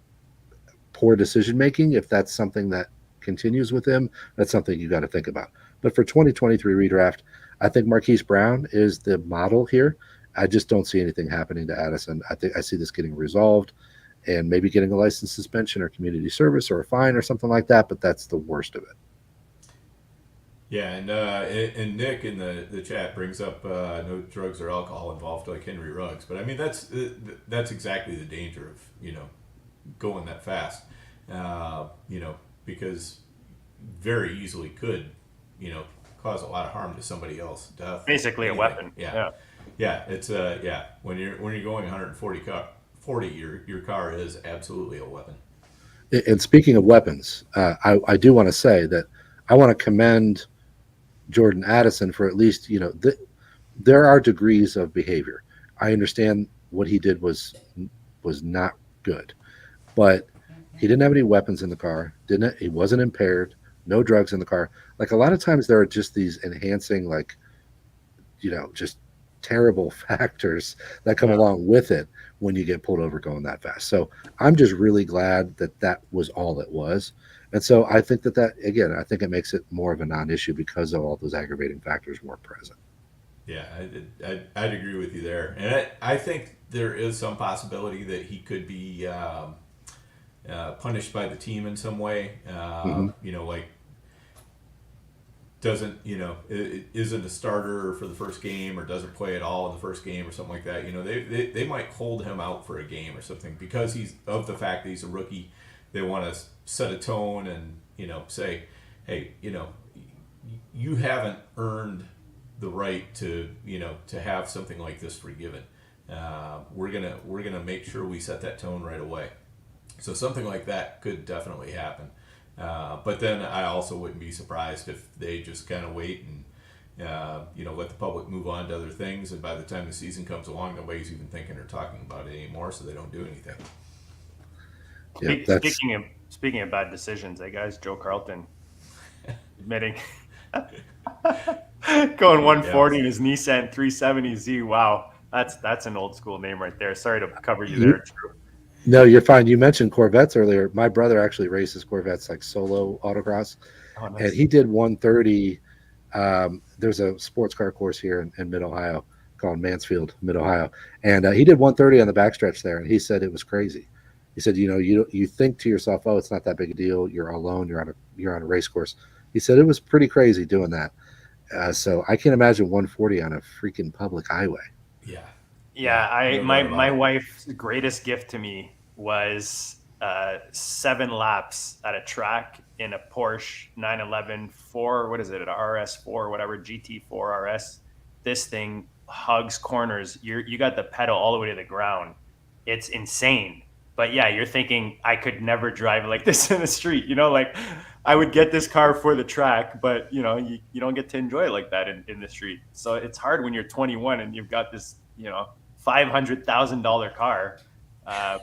poor decision-making, if that's something that continues with him, that's something you got to think about. But for 2023 redraft, I think Marquise Brown is the model here. I just don't see anything happening to Addison. I see this getting resolved, and maybe getting a license suspension or community service or a fine or something like that. But that's the worst of it. Yeah, and Nick in the chat brings up no drugs or alcohol involved, like Henry Ruggs. But I mean, that's exactly the danger of going that fast. Because very easily could cause a lot of harm to somebody else. Death, Basically anything. a weapon. Yeah. It's when you're going 140 your car is absolutely a weapon. And speaking of weapons, I do want to say that I want to commend Jordan Addison for at least, there are degrees of behavior. I understand what he did was not good, but he didn't have any weapons in the car. He wasn't impaired. No drugs in the car. Like a lot of times there are just these enhancing, just terrible factors that come along with it when you get pulled over going that fast. So I'm just really glad that was all it was. And so I think that again, I think it makes it more of a non-issue because of all those aggravating factors weren't present. Yeah, I'd agree with you there. And I think there is some possibility that he could be punished by the team in some way. Isn't a starter for the first game or doesn't play at all in the first game or something like that. They might hold him out for a game or something because of the fact that he's a rookie. They want to set a tone and say, hey, you haven't earned the right to have something like this forgiven. We're gonna make sure we set that tone right away. So something like that could definitely happen. But then I also wouldn't be surprised if they just kind of wait and let the public move on to other things, and by the time the season comes along, nobody's even thinking or talking about it anymore, so they don't do anything. Yeah, Speaking of bad decisions, guys, Joe Carlton admitting going 140 in his Nissan 370Z. Wow, that's an old school name right there. Sorry to cover you there, Drew. No, you're fine. You mentioned Corvettes earlier. My brother actually races Corvettes, like solo autocross. Oh, nice. And he did 130. There's a sports car course here in Mid-Ohio called Mansfield, Mid-Ohio. And he did 130 on the backstretch there, and he said it was crazy. He said, you think to yourself, oh, it's not that big a deal. You're alone. You're on a race course. He said it was pretty crazy doing that. So I can't imagine 140 on a freaking public highway. Yeah. Yeah, my wife's greatest gift to me was 7 laps at a track in a Porsche 911 4. What is it? An RS4, whatever, GT4 RS. This thing hugs corners. You got the pedal all the way to the ground. It's insane. But yeah, you're thinking I could never drive like this in the street. Like I would get this car for the track, but you don't get to enjoy it like that in the street. So it's hard when you're 21 and you've got this $500,000 car,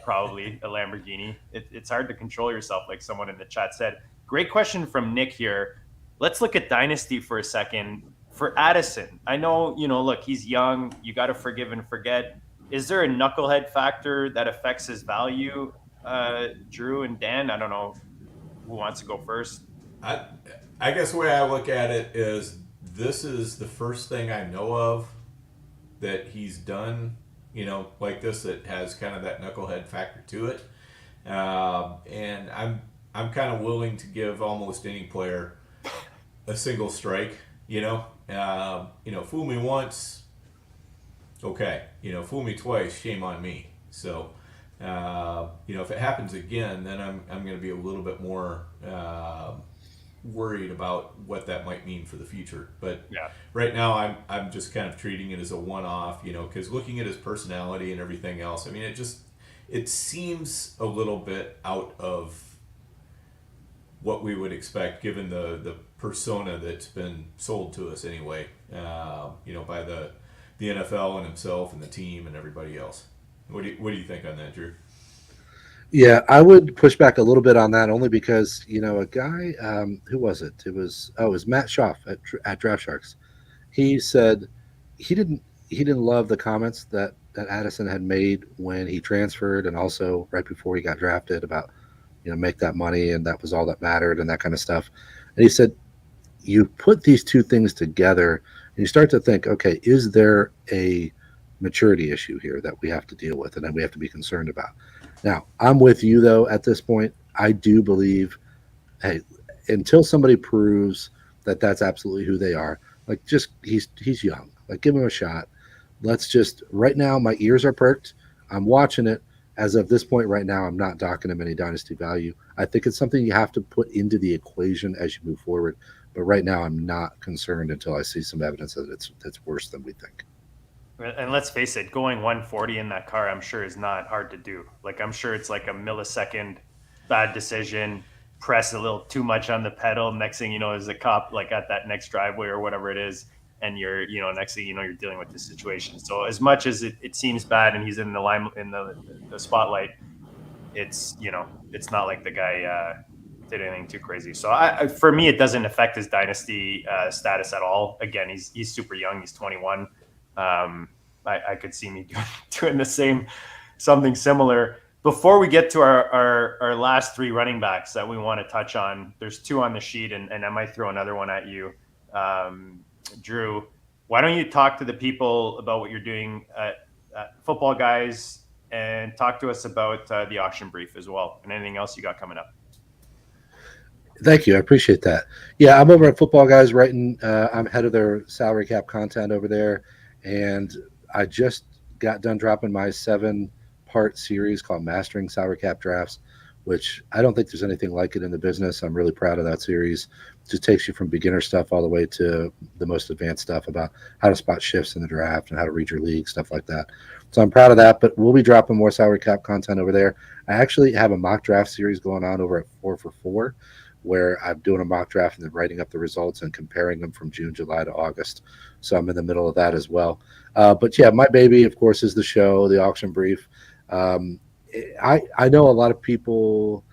probably a Lamborghini. It's hard to control yourself, like someone in the chat said. Great question from Nick here. Let's look at Dynasty for a second. For Addison, I know, look, he's young. You got to forgive and forget. Is there a knucklehead factor that affects his value? Drew and Dan, I don't know who wants to go first. I guess the way I look at it is this is the first thing I know of that he's done, like this, that has kind of that knucklehead factor to it. And I'm kind of willing to give almost any player a single strike, fool me once, okay, fool me twice, shame on me. So, if it happens again, then I'm going to be a little bit more worried about what that might mean for the future. But yeah, right now I'm just kind of treating it as a one-off, because looking at his personality and everything else, I mean, it seems a little bit out of what we would expect given the persona that's been sold to us anyway, by the NFL and himself and the team and everybody else. What do you think on that, Drew? Yeah, I would push back a little bit on that only because, a guy, who was it? It was Matt Schaff at Draft Sharks. He said he didn't love the comments that Addison had made when he transferred and also right before he got drafted about, make that money and that was all that mattered and that kind of stuff. And he said, you put these two things together and you start to think, okay, is there a maturity issue here that we have to deal with and that we have to be concerned about. Now, I'm with you though. At this point, I do believe, hey, until somebody proves that that's absolutely who they are, like just he's young, like give him a shot. Let's just right now. My ears are perked. I'm watching it. As of this point right now, I'm not docking him any dynasty value. I think it's something you have to put into the equation as you move forward. But right now, I'm not concerned until I see some evidence that it's worse than we think. And let's face it, going 140 in that car, I'm sure is not hard to do. Like, I'm sure it's like a millisecond bad decision, press a little too much on the pedal. Next thing you know, is a cop like at that next driveway or whatever it is. And you're, next thing you know, you're dealing with this situation. So as much as it seems bad and he's in the line, in the spotlight, it's, it's not like the guy did anything too crazy. So for me, it doesn't affect his dynasty status at all. Again, he's super young. He's 21. I could see me doing the same, something similar. Before we get to our last three running backs that we want to touch on, there's two on the sheet, and I might throw another one at you. Drew, why don't you talk to the people about what you're doing at Football Guys, and talk to us about the auction brief as well, and anything else you got coming up. Thank you. I appreciate that. Yeah, I'm over at Football Guys writing. I'm head of their salary cap content over there, and I just got done dropping my 7-part series called Mastering Salary Cap Drafts, which I don't think there's anything like it in the business. I'm really proud of that series. It just takes you from beginner stuff all the way to the most advanced stuff about how to spot shifts in the draft and how to read your league, stuff like that. So I'm proud of that, but we'll be dropping more salary cap content over there. I actually have a mock draft series going on over at 4 for 4, where I'm doing a mock draft and then writing up the results and comparing them from June, July to August. So I'm in the middle of that as well. But yeah, my baby, of course, is the show, the auction brief. I know a lot of people,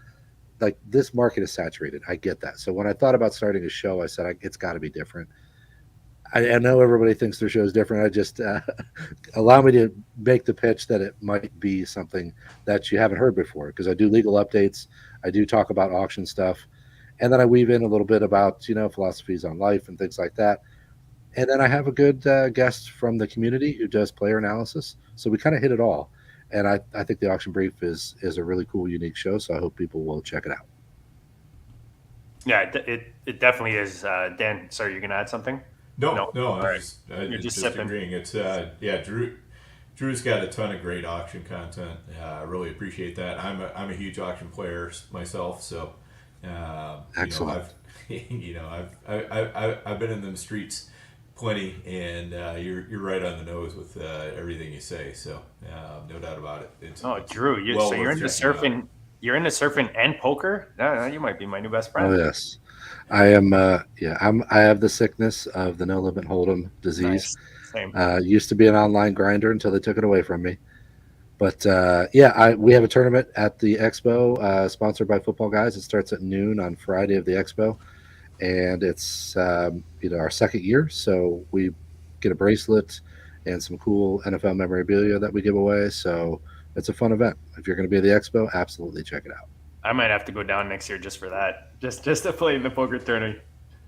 like, this market is saturated. I get that. So when I thought about starting a show, I said, it's got to be different. I know everybody thinks their show is different. I just allow me to make the pitch that it might be something that you haven't heard before, because I do legal updates. I do talk about auction stuff. And then I weave in a little bit about, philosophies on life and things like that. And then I have a good guest from the community who does player analysis. So we kind of hit it all. And I think the auction brief is a really cool, unique show. So I hope people will check it out. Yeah, it definitely is. Dan, sorry, you're going to add something? No. You're just sipping. agreeing. It's Drew's got a ton of great auction content. I really appreciate that. I'm a huge auction player myself, so Excellent. I've been in them streets plenty, and you're right on the nose with everything you say. So no doubt about it. Drew, you're into surfing. You're into surfing and poker. You might be my new best friend. Oh yes, I am. I have the sickness of the no limit hold'em disease. Nice. Same. Used to be an online grinder until they took it away from me. But we have a tournament at the Expo, sponsored by Football Guys. It starts at noon on Friday of the Expo, and it's our second year. So we get a bracelet and some cool NFL memorabilia that we give away. So it's a fun event. If you're going to be at the Expo, absolutely check it out. I might have to go down next year just for that, just to play in the poker tournament.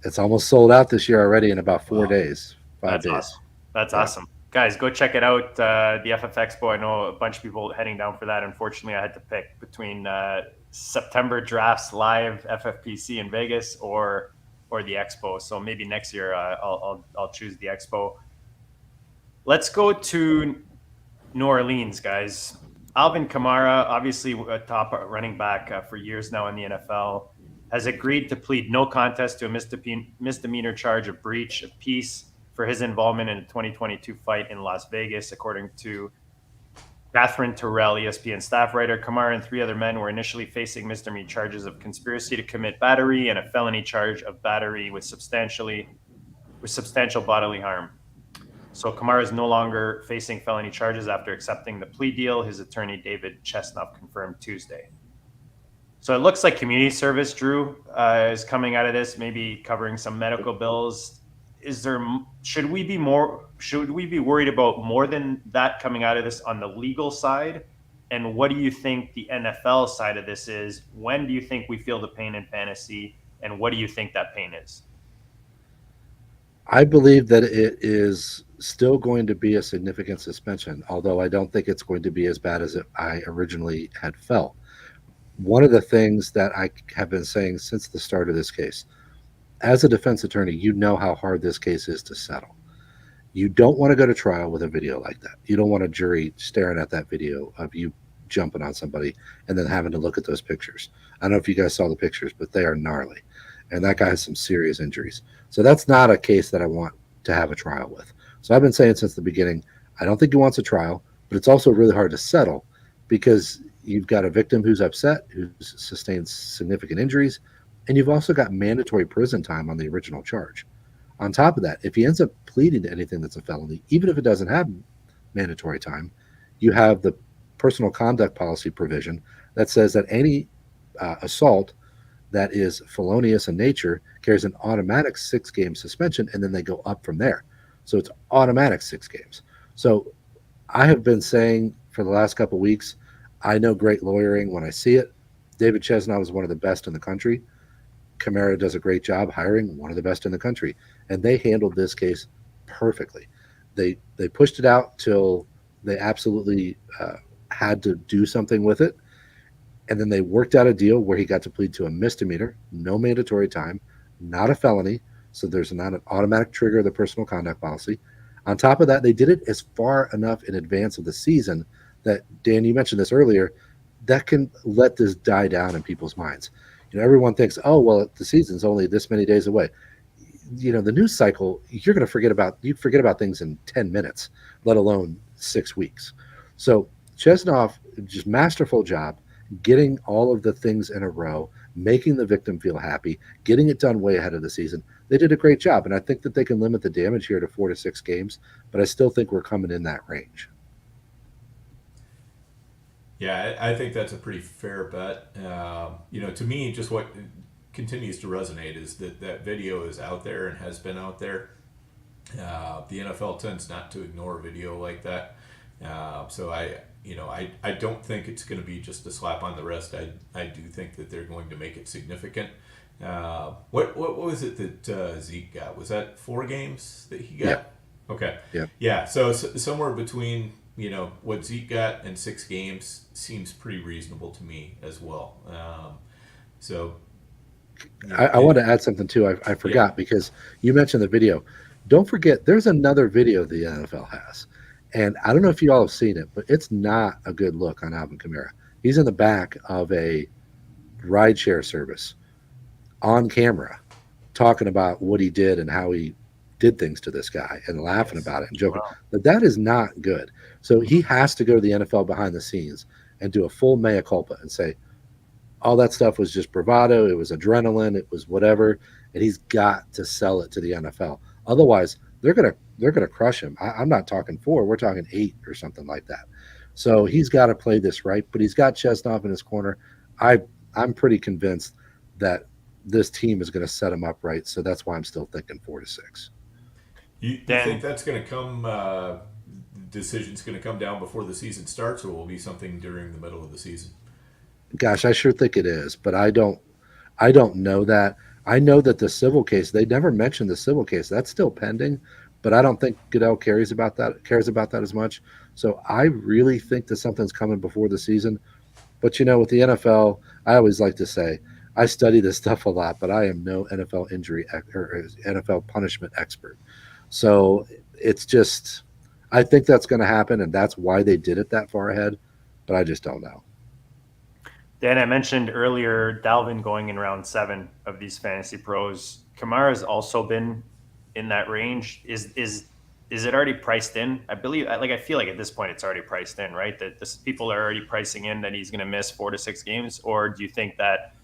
It's almost sold out this year already in about 4 days, 5 days. Awesome. That's awesome. Guys, go check it out, the FF Expo. I know a bunch of people heading down for that. Unfortunately, I had to pick between September drafts live FFPC in Vegas or the Expo. So maybe next year I'll choose the Expo. Let's go to New Orleans, guys. Alvin Kamara, obviously a top running back for years now in the NFL, has agreed to plead no contest to a misdemeanor charge of breach of peace for his involvement in a 2022 fight in Las Vegas. According to Catherine Terrell, ESPN staff writer, Kamara and 3 other men were initially facing misdemeanor charges of conspiracy to commit battery and a felony charge of battery with substantial bodily harm. So Kamara is no longer facing felony charges after accepting the plea deal, his attorney David Chestnut confirmed Tuesday. So it looks like community service, Drew, is coming out of this, maybe covering some medical bills. Should we be worried about more than that coming out of this on the legal side? And what do you think the NFL side of this is? When do you think we feel the pain in fantasy? And what do you think that pain is? I believe that it is still going to be a significant suspension, although I don't think it's going to be as bad as I originally had felt. One of the things that I have been saying since the start of this case, as a defense attorney, you know how hard this case is to settle. You don't want to go to trial with a video like that. You don't want a jury staring at that video of you jumping on somebody and then having to look at those pictures. I don't know if you guys saw the pictures, but they are gnarly. And that guy has some serious injuries. So that's not a case that I want to have a trial with. So I've been saying since the beginning, I don't think he wants a trial, but it's also really hard to settle because you've got a victim who's upset, who's sustained significant injuries, and you've also got mandatory prison time on the original charge. On top of that, if he ends up pleading to anything that's a felony, even if it doesn't have mandatory time, you have the personal conduct policy provision that says that any assault that is felonious in nature carries an automatic 6-game suspension, and then they go up from there. So it's automatic 6 games. So I have been saying for the last couple of weeks, I know great lawyering when I see it. David Chesnow is one of the best in the country. Kamara does a great job hiring one of the best in the country, and they handled this case perfectly. They pushed it out till they absolutely had to do something with it, and then they worked out a deal where he got to plead to a misdemeanor, no mandatory time, not a felony, so there's not an automatic trigger of the personal conduct policy. On top of that, they did it as far enough in advance of the season that, Dan, you mentioned this earlier, that can let this die down in people's minds. You know, everyone thinks, oh, well, the season's only this many days away. You know, the news cycle, you're going to forget about things in 10 minutes, let alone 6 weeks. So Chesnow, just masterful job getting all of the things in a row, making the victim feel happy, getting it done way ahead of the season. They did a great job, and I think that they can limit the damage here to 4 to 6 games, but I still think we're coming in that range. Yeah, I think that's a pretty fair bet. You know, to me, just what continues to resonate is that video is out there and has been out there. The NFL tends not to ignore video like that. So I don't think it's going to be just a slap on the wrist. I do think that they're going to make it significant. What was it that Zeke got? Was that 4 games that he got? Yeah. Okay. Yeah. Yeah. So somewhere between, you know, what Zeke got and 6 games seems pretty reasonable to me as well. I want to add something too. I forgot because you mentioned the video. Don't forget, there's another video the NFL has. And I don't know if you all have seen it, but it's not a good look on Alvin Kamara. He's in the back of a rideshare service on camera talking about what he did and how he did things to this guy and laughing about it and joking. Wow. But that is not good. So he has to go to the NFL behind the scenes and do a full mea culpa and say, all that stuff was just bravado. It was adrenaline. It was whatever. And he's got to sell it to the NFL. Otherwise, they're gonna crush him. I'm not talking 4. We're talking 8 or something like that. So he's got to play this right. But he's got Chesnow in his corner. I'm pretty convinced that this team is going to set him up right. So that's why I'm still thinking 4 to 6. You think that's going to come? Decision's going to come down before the season starts, or will it be something during the middle of the season? Gosh, I sure think it is, but I don't know that. I know that the civil case, they never mentioned the civil case. That's still pending, but I don't think Goodell cares about that as much. So I really think that something's coming before the season. But, you know, with the NFL, I always like to say, I study this stuff a lot, but I am no NFL injury or NFL punishment expert. So it's just, I think that's going to happen, and that's why they did it that far ahead, but I just don't know. Dan, I mentioned earlier Dalvin going in round 7 of these fantasy pros. Kamara's also been in that range. Is it already priced in? I feel like at this point it's already priced in, right? That people are already pricing in that he's going to miss 4 to 6 games, or do you think that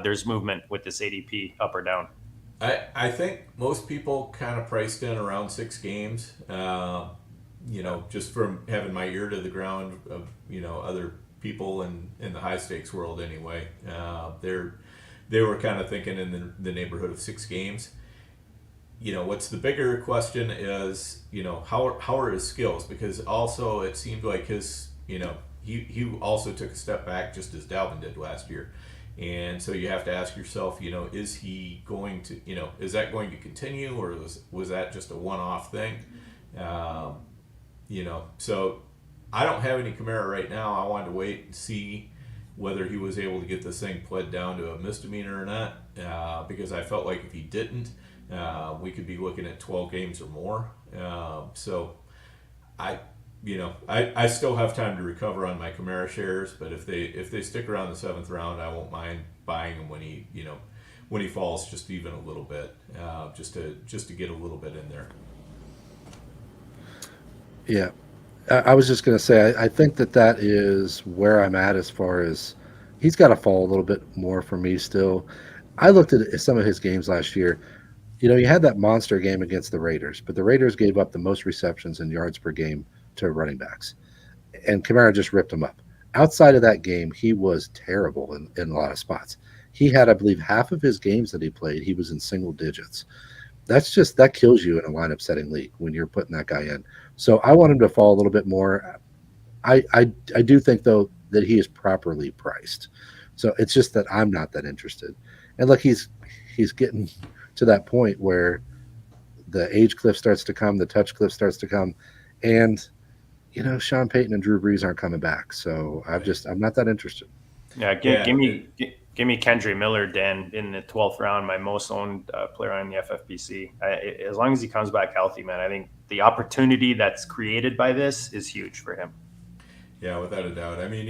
there's movement with this ADP up or down? I think most people kind of priced in around 6 games. You know, just from having my ear to the ground of, you know, other people in the high stakes world anyway. They were kind of thinking in the neighborhood of 6 games. You know, what's the bigger question is, you know, how are his skills? Because also it seemed like his, you know, he also took a step back just as Dalvin did last year. And so you have to ask yourself, you know, is he going to, you know, is that going to continue, or was that just a one-off thing? So I don't have any Kamara right now. I wanted to wait and see whether he was able to get this thing pled down to a misdemeanor or not, because I felt like if he didn't, we could be looking at 12 games or more. So I still have time to recover on my Kamara shares, but if they stick around the 7th round, I won't mind buying him when he falls just even a little bit, just to get a little bit in there. Yeah. I was just going to say, I think that is where I'm at as far as he's got to fall a little bit more for me still. I looked at some of his games last year. You had that monster game against the Raiders, but the Raiders gave up the most receptions and yards per game to running backs, and Kamara just ripped him up. Outside of that game, he was terrible in a lot of spots. He had, I believe, half of his games that he played, he was in single digits. That kills you in a lineup setting league when you're putting that guy in. So I want him to fall a little bit more. I do think, though, that he is properly priced. So it's just that I'm not that interested. And look, he's getting to that point where the age cliff starts to come, the touch cliff starts to come, and Sean Payton and Drew Brees aren't coming back. So I'm not that interested. Yeah, give me Kendry Miller, Dan, in the 12th round, my most owned player on the FFPC. As long as he comes back healthy, man, I think the opportunity that's created by this is huge for him. Yeah, without a doubt. I mean,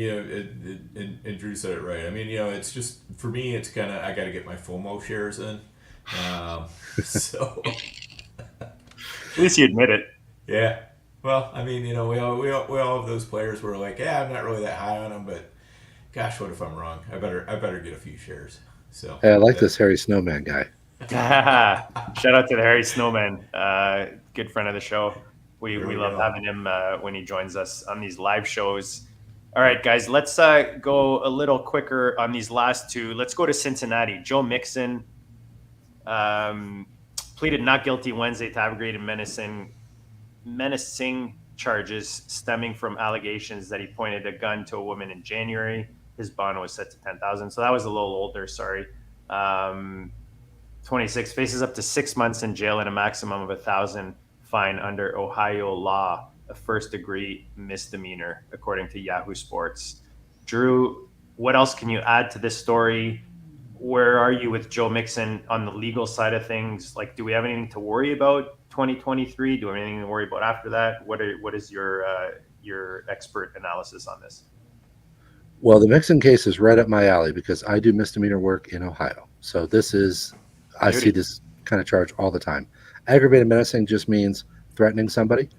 and Drew said it right. I mean, it's just, for me, it's kind of, I got to get my FOMO shares in. So. At least you admit it. Yeah. Well, I mean, we all have those players where we're like, yeah, I'm not really that high on them, but gosh, what if I'm wrong? I better get a few shares. So. Hey, I like this Harry Snowman guy. Shout out to the Harry Snowman, good friend of the show. We love having him when he joins us on these live shows. All right, guys, let's go a little quicker on these last two. Let's go to Cincinnati. Joe Mixon pleaded not guilty Wednesday to aggravated menacing charges stemming from allegations that he pointed a gun to a woman in January. His bond was set to $10,000, so that was a little older. Sorry. 26 faces up to 6 months in jail and a maximum of $1,000 fine under Ohio law, a first-degree misdemeanor, according to Yahoo Sports. Drew, what else can you add to this story? Where are you with Joe Mixon on the legal side of things? Like, do we have anything to worry about 2023? Do we have anything to worry about after that? What is your expert analysis on this? Well, the Mixon case is right up my alley because I do misdemeanor work in Ohio. So I see this kind of charge all the time. Aggravated menacing just means threatening somebody,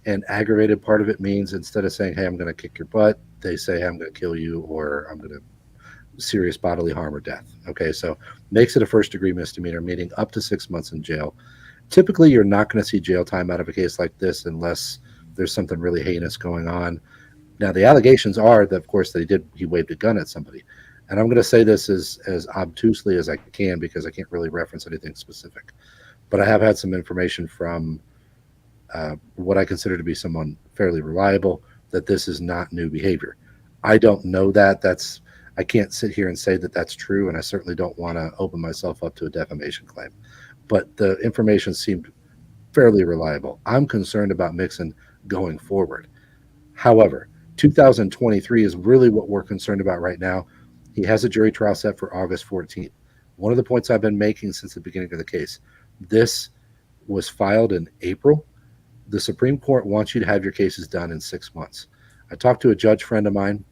and aggravated part of it means instead of saying, hey, I'm going to kick your butt, they say, hey, I'm going to kill you, or I'm going to serious bodily harm or death. Okay, so makes it a first-degree misdemeanor, meaning up to 6 months in jail. Typically, you're not going to see jail time out of a case like this unless there's something really heinous going on. Now, the allegations are that, of course, he waved a gun at somebody. And I'm going to say this as obtusely as I can because I can't really reference anything specific. But I have had some information from what I consider to be someone fairly reliable that this is not new behavior. I don't know that. I can't sit here and say that that's true, and I certainly don't want to open myself up to a defamation claim. But the information seemed fairly reliable. I'm concerned about Mixon going forward. However, 2023 is really what we're concerned about right now. He has a jury trial set for August 14th. One of the points I've been making since the beginning of the case, this was filed in April. The Supreme Court wants you to have your cases done in 6 months. I talked to a judge friend of mine,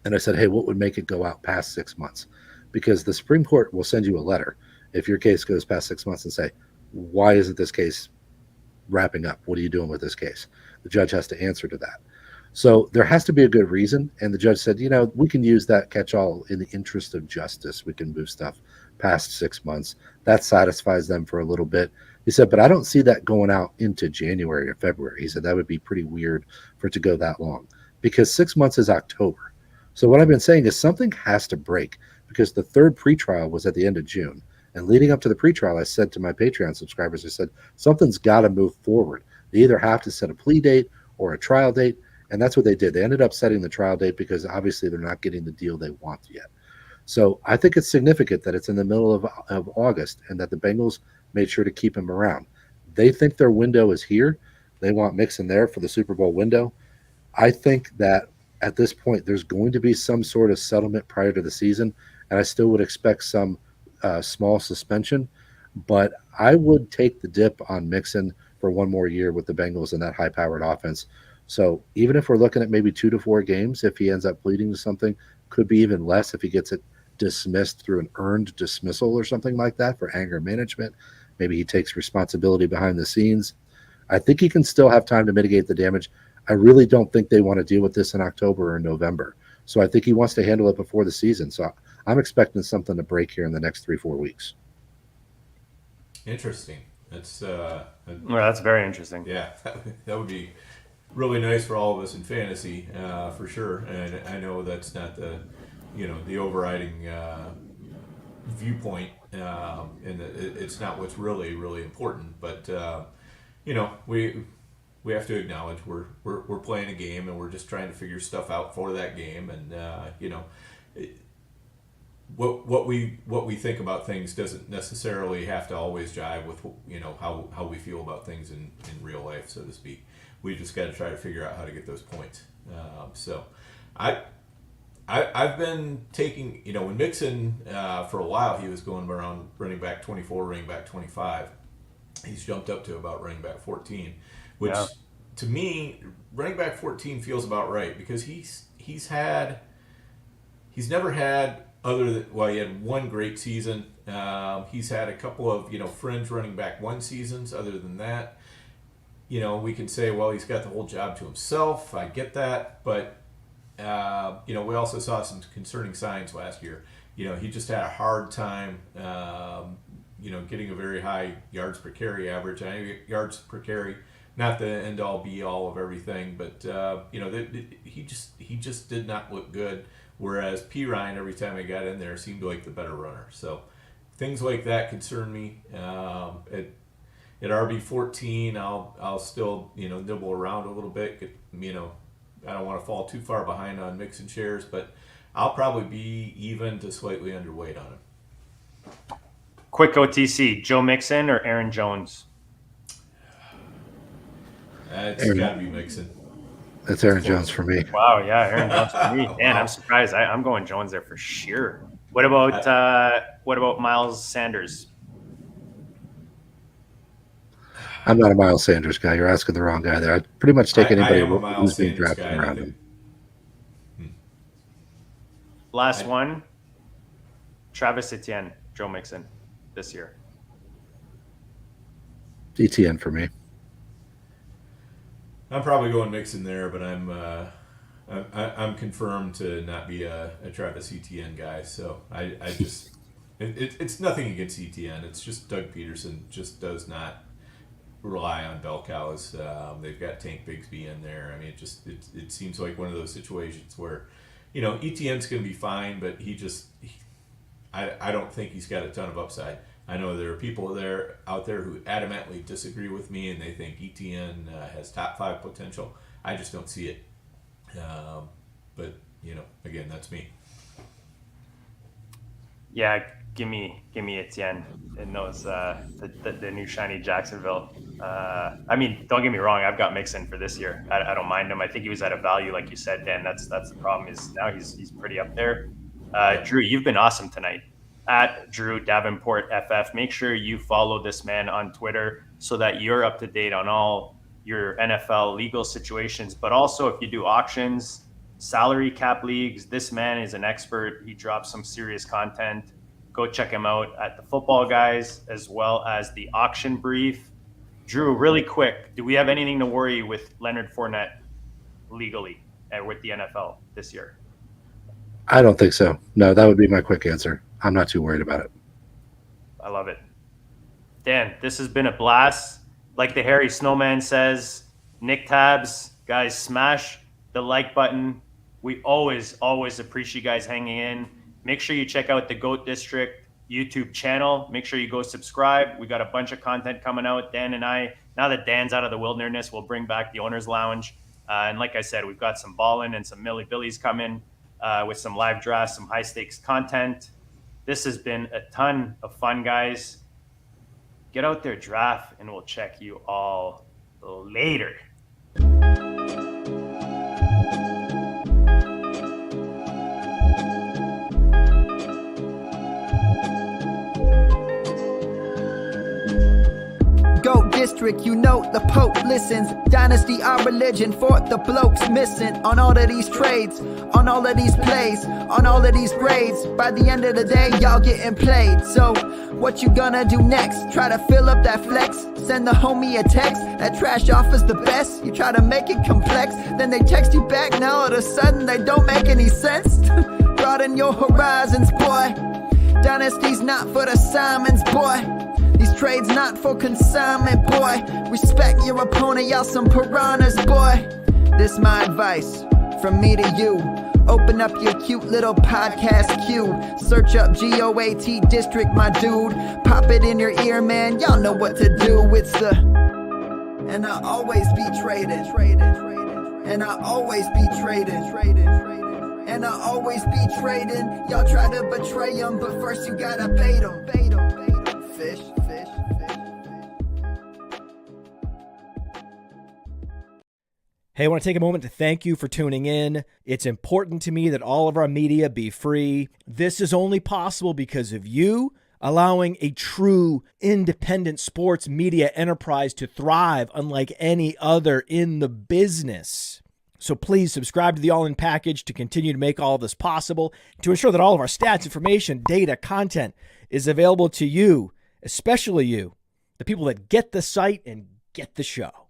and I said, hey, what would make it go out past 6 months? Because the Supreme Court will send you a letter if your case goes past 6 months and say, why isn't this case wrapping up? What are you doing with this case? The judge has to answer to that. So there has to be a good reason. And the judge said, we can use that catch-all in the interest of justice. We can move stuff past 6 months. That satisfies them for a little bit. He said, but I don't see that going out into January or February. He said that would be pretty weird for it to go that long because 6 months is October. So what I've been saying is something has to break because the third pretrial was at the end of June. And leading up to the pretrial, I said to my Patreon subscribers, I said, something's got to move forward. They either have to set a plea date or a trial date. And that's what they did. They ended up setting the trial date because obviously they're not getting the deal they want yet. So I think it's significant that it's in the middle of August and that the Bengals made sure to keep him around. They think their window is here, They want Mixon there for the Super Bowl window. I think that at this point, there's going to be some sort of settlement prior to the season, and I still would expect some small suspension. But I would take the dip on Mixon for one more year with the Bengals and that high-powered offense. So even if we're looking at maybe 2 to 4 games, if he ends up pleading to something, could be even less if he gets it dismissed through an earned dismissal or something like that for anger management. Maybe he takes responsibility behind the scenes. I think he can still have time to mitigate the damage. I really don't think they want to deal with this in October or November. So I think he wants to handle it before the season. So I'm expecting something to break here in the next 3-4 weeks. Interesting. That's well, that's very interesting. yeah, that would be really nice for all of us in fantasy, for sure. And I know that's not the overriding viewpoint, and it's not what's really important. But we have to acknowledge we're playing a game, and we're just trying to figure stuff out for that game. And what we think about things doesn't necessarily have to always jive with how we feel about things in real life, so to speak. We just got to try to figure out how to get those points. So I've been taking, when Mixon, for a while, he was going around running back 24, running back 25. He's jumped up to about running back 14, which to me, running back 14 feels about right, because he's never had, other than, well, he had one great season. He's had a couple of, fringe running back 1 seasons. Other than that, we can say, well, he's got the whole job to himself. I get that. But, we also saw some concerning signs last year. He just had a hard time, getting a very high yards per carry average. I know yards per carry, not the end all be all of everything, but, he just did not look good. Whereas P. Ryan, every time I got in there, seemed like the better runner. So things like that concern me. At RB 14, I'll still nibble around a little bit. I don't want to fall too far behind on Mixon shares, but I'll probably be even to slightly underweight on him. Quick OTC: Joe Mixon or Aaron Jones? It's got to be Mixon. That's Aaron Jones for me. Wow, yeah, Aaron Jones for me. Man, I'm surprised. I'm going Jones there for sure. What about Miles Sanders? I'm not a Miles Sanders guy. You're asking the wrong guy there. I'd pretty much take anybody who's being Sanders drafted guy, around him. Last one, Travis Etienne, Joe Mixon this year. ETN for me. I'm probably going Mixon there, but I'm confirmed to not be a Travis Etienne guy. So I just it's nothing against Etienne. It's just Doug Peterson just does not rely on bell cows. They've got Tank Bigsby in there. I mean, it seems like one of those situations where Etienne's going to be fine, but I don't think he's got a ton of upside. I know there are people out there who adamantly disagree with me, and they think Etienne has top 5 potential. I just don't see it. But again, that's me. Yeah, give me Etienne in those the new shiny Jacksonville. I mean, don't get me wrong. I've got Mixon for this year. I don't mind him. I think he was at a value, like you said, Dan. That's the problem. Is now he's pretty up there. Drew, you've been awesome tonight. At Drew Davenport FF. Make sure you follow this man on Twitter so that you're up to date on all your NFL legal situations. But also, if you do auctions, salary cap leagues, this man is an expert. He drops some serious content. Go check him out at the Football Guys as well as the Auction Brief. Drew, really quick, do we have anything to worry with Leonard Fournette legally with the NFL this year? I don't think so. No, that would be my quick answer. I'm not too worried about it. I love it. Dan, this has been a blast. Like the Harry Snowman says, Nick Tabs, guys, smash the like button. We always appreciate you guys hanging in. Make sure you check out the GOAT District YouTube channel. Make sure you go subscribe. We got a bunch of content coming out. Dan and I, now that Dan's out of the wilderness, we'll bring back the Owner's Lounge. And like I said, we've got some ballin' and some Millie Billies coming with some live drafts, some high stakes content. This has been a ton of fun, guys. Get out there, draft, and we'll check you all later. Go district, you know the Pope listens. Dynasty, our religion, for the blokes missing. On all of these trades, on all of these plays, on all of these grades. By the end of the day, y'all getting played. So, what you gonna do next? Try to fill up that flex? Send the homie a text. That trash offer's the best. You try to make it complex, then they text you back. Now all of a sudden they don't make any sense. Broaden your horizons, boy. Dynasty's not for the Simons, boy. These trades not for consignment, boy. Respect your opponent, y'all some piranhas, boy. This my advice, from me to you. Open up your cute little podcast queue. Search up GOAT District, my dude. Pop it in your ear, man, y'all know what to do. It's the... And I always be traded. And I always be traded. And I always be trading. Y'all try to betray them, but first you gotta bait them. Fish. Hey, I want to take a moment to thank you for tuning in. It's important to me that all of our media be free. This is only possible because of you allowing a true independent sports media enterprise to thrive unlike any other in the business. So please subscribe to the All In package to continue to make all of this possible, to ensure that all of our stats, information, data, content is available to you, especially you, the people that get the site and get the show.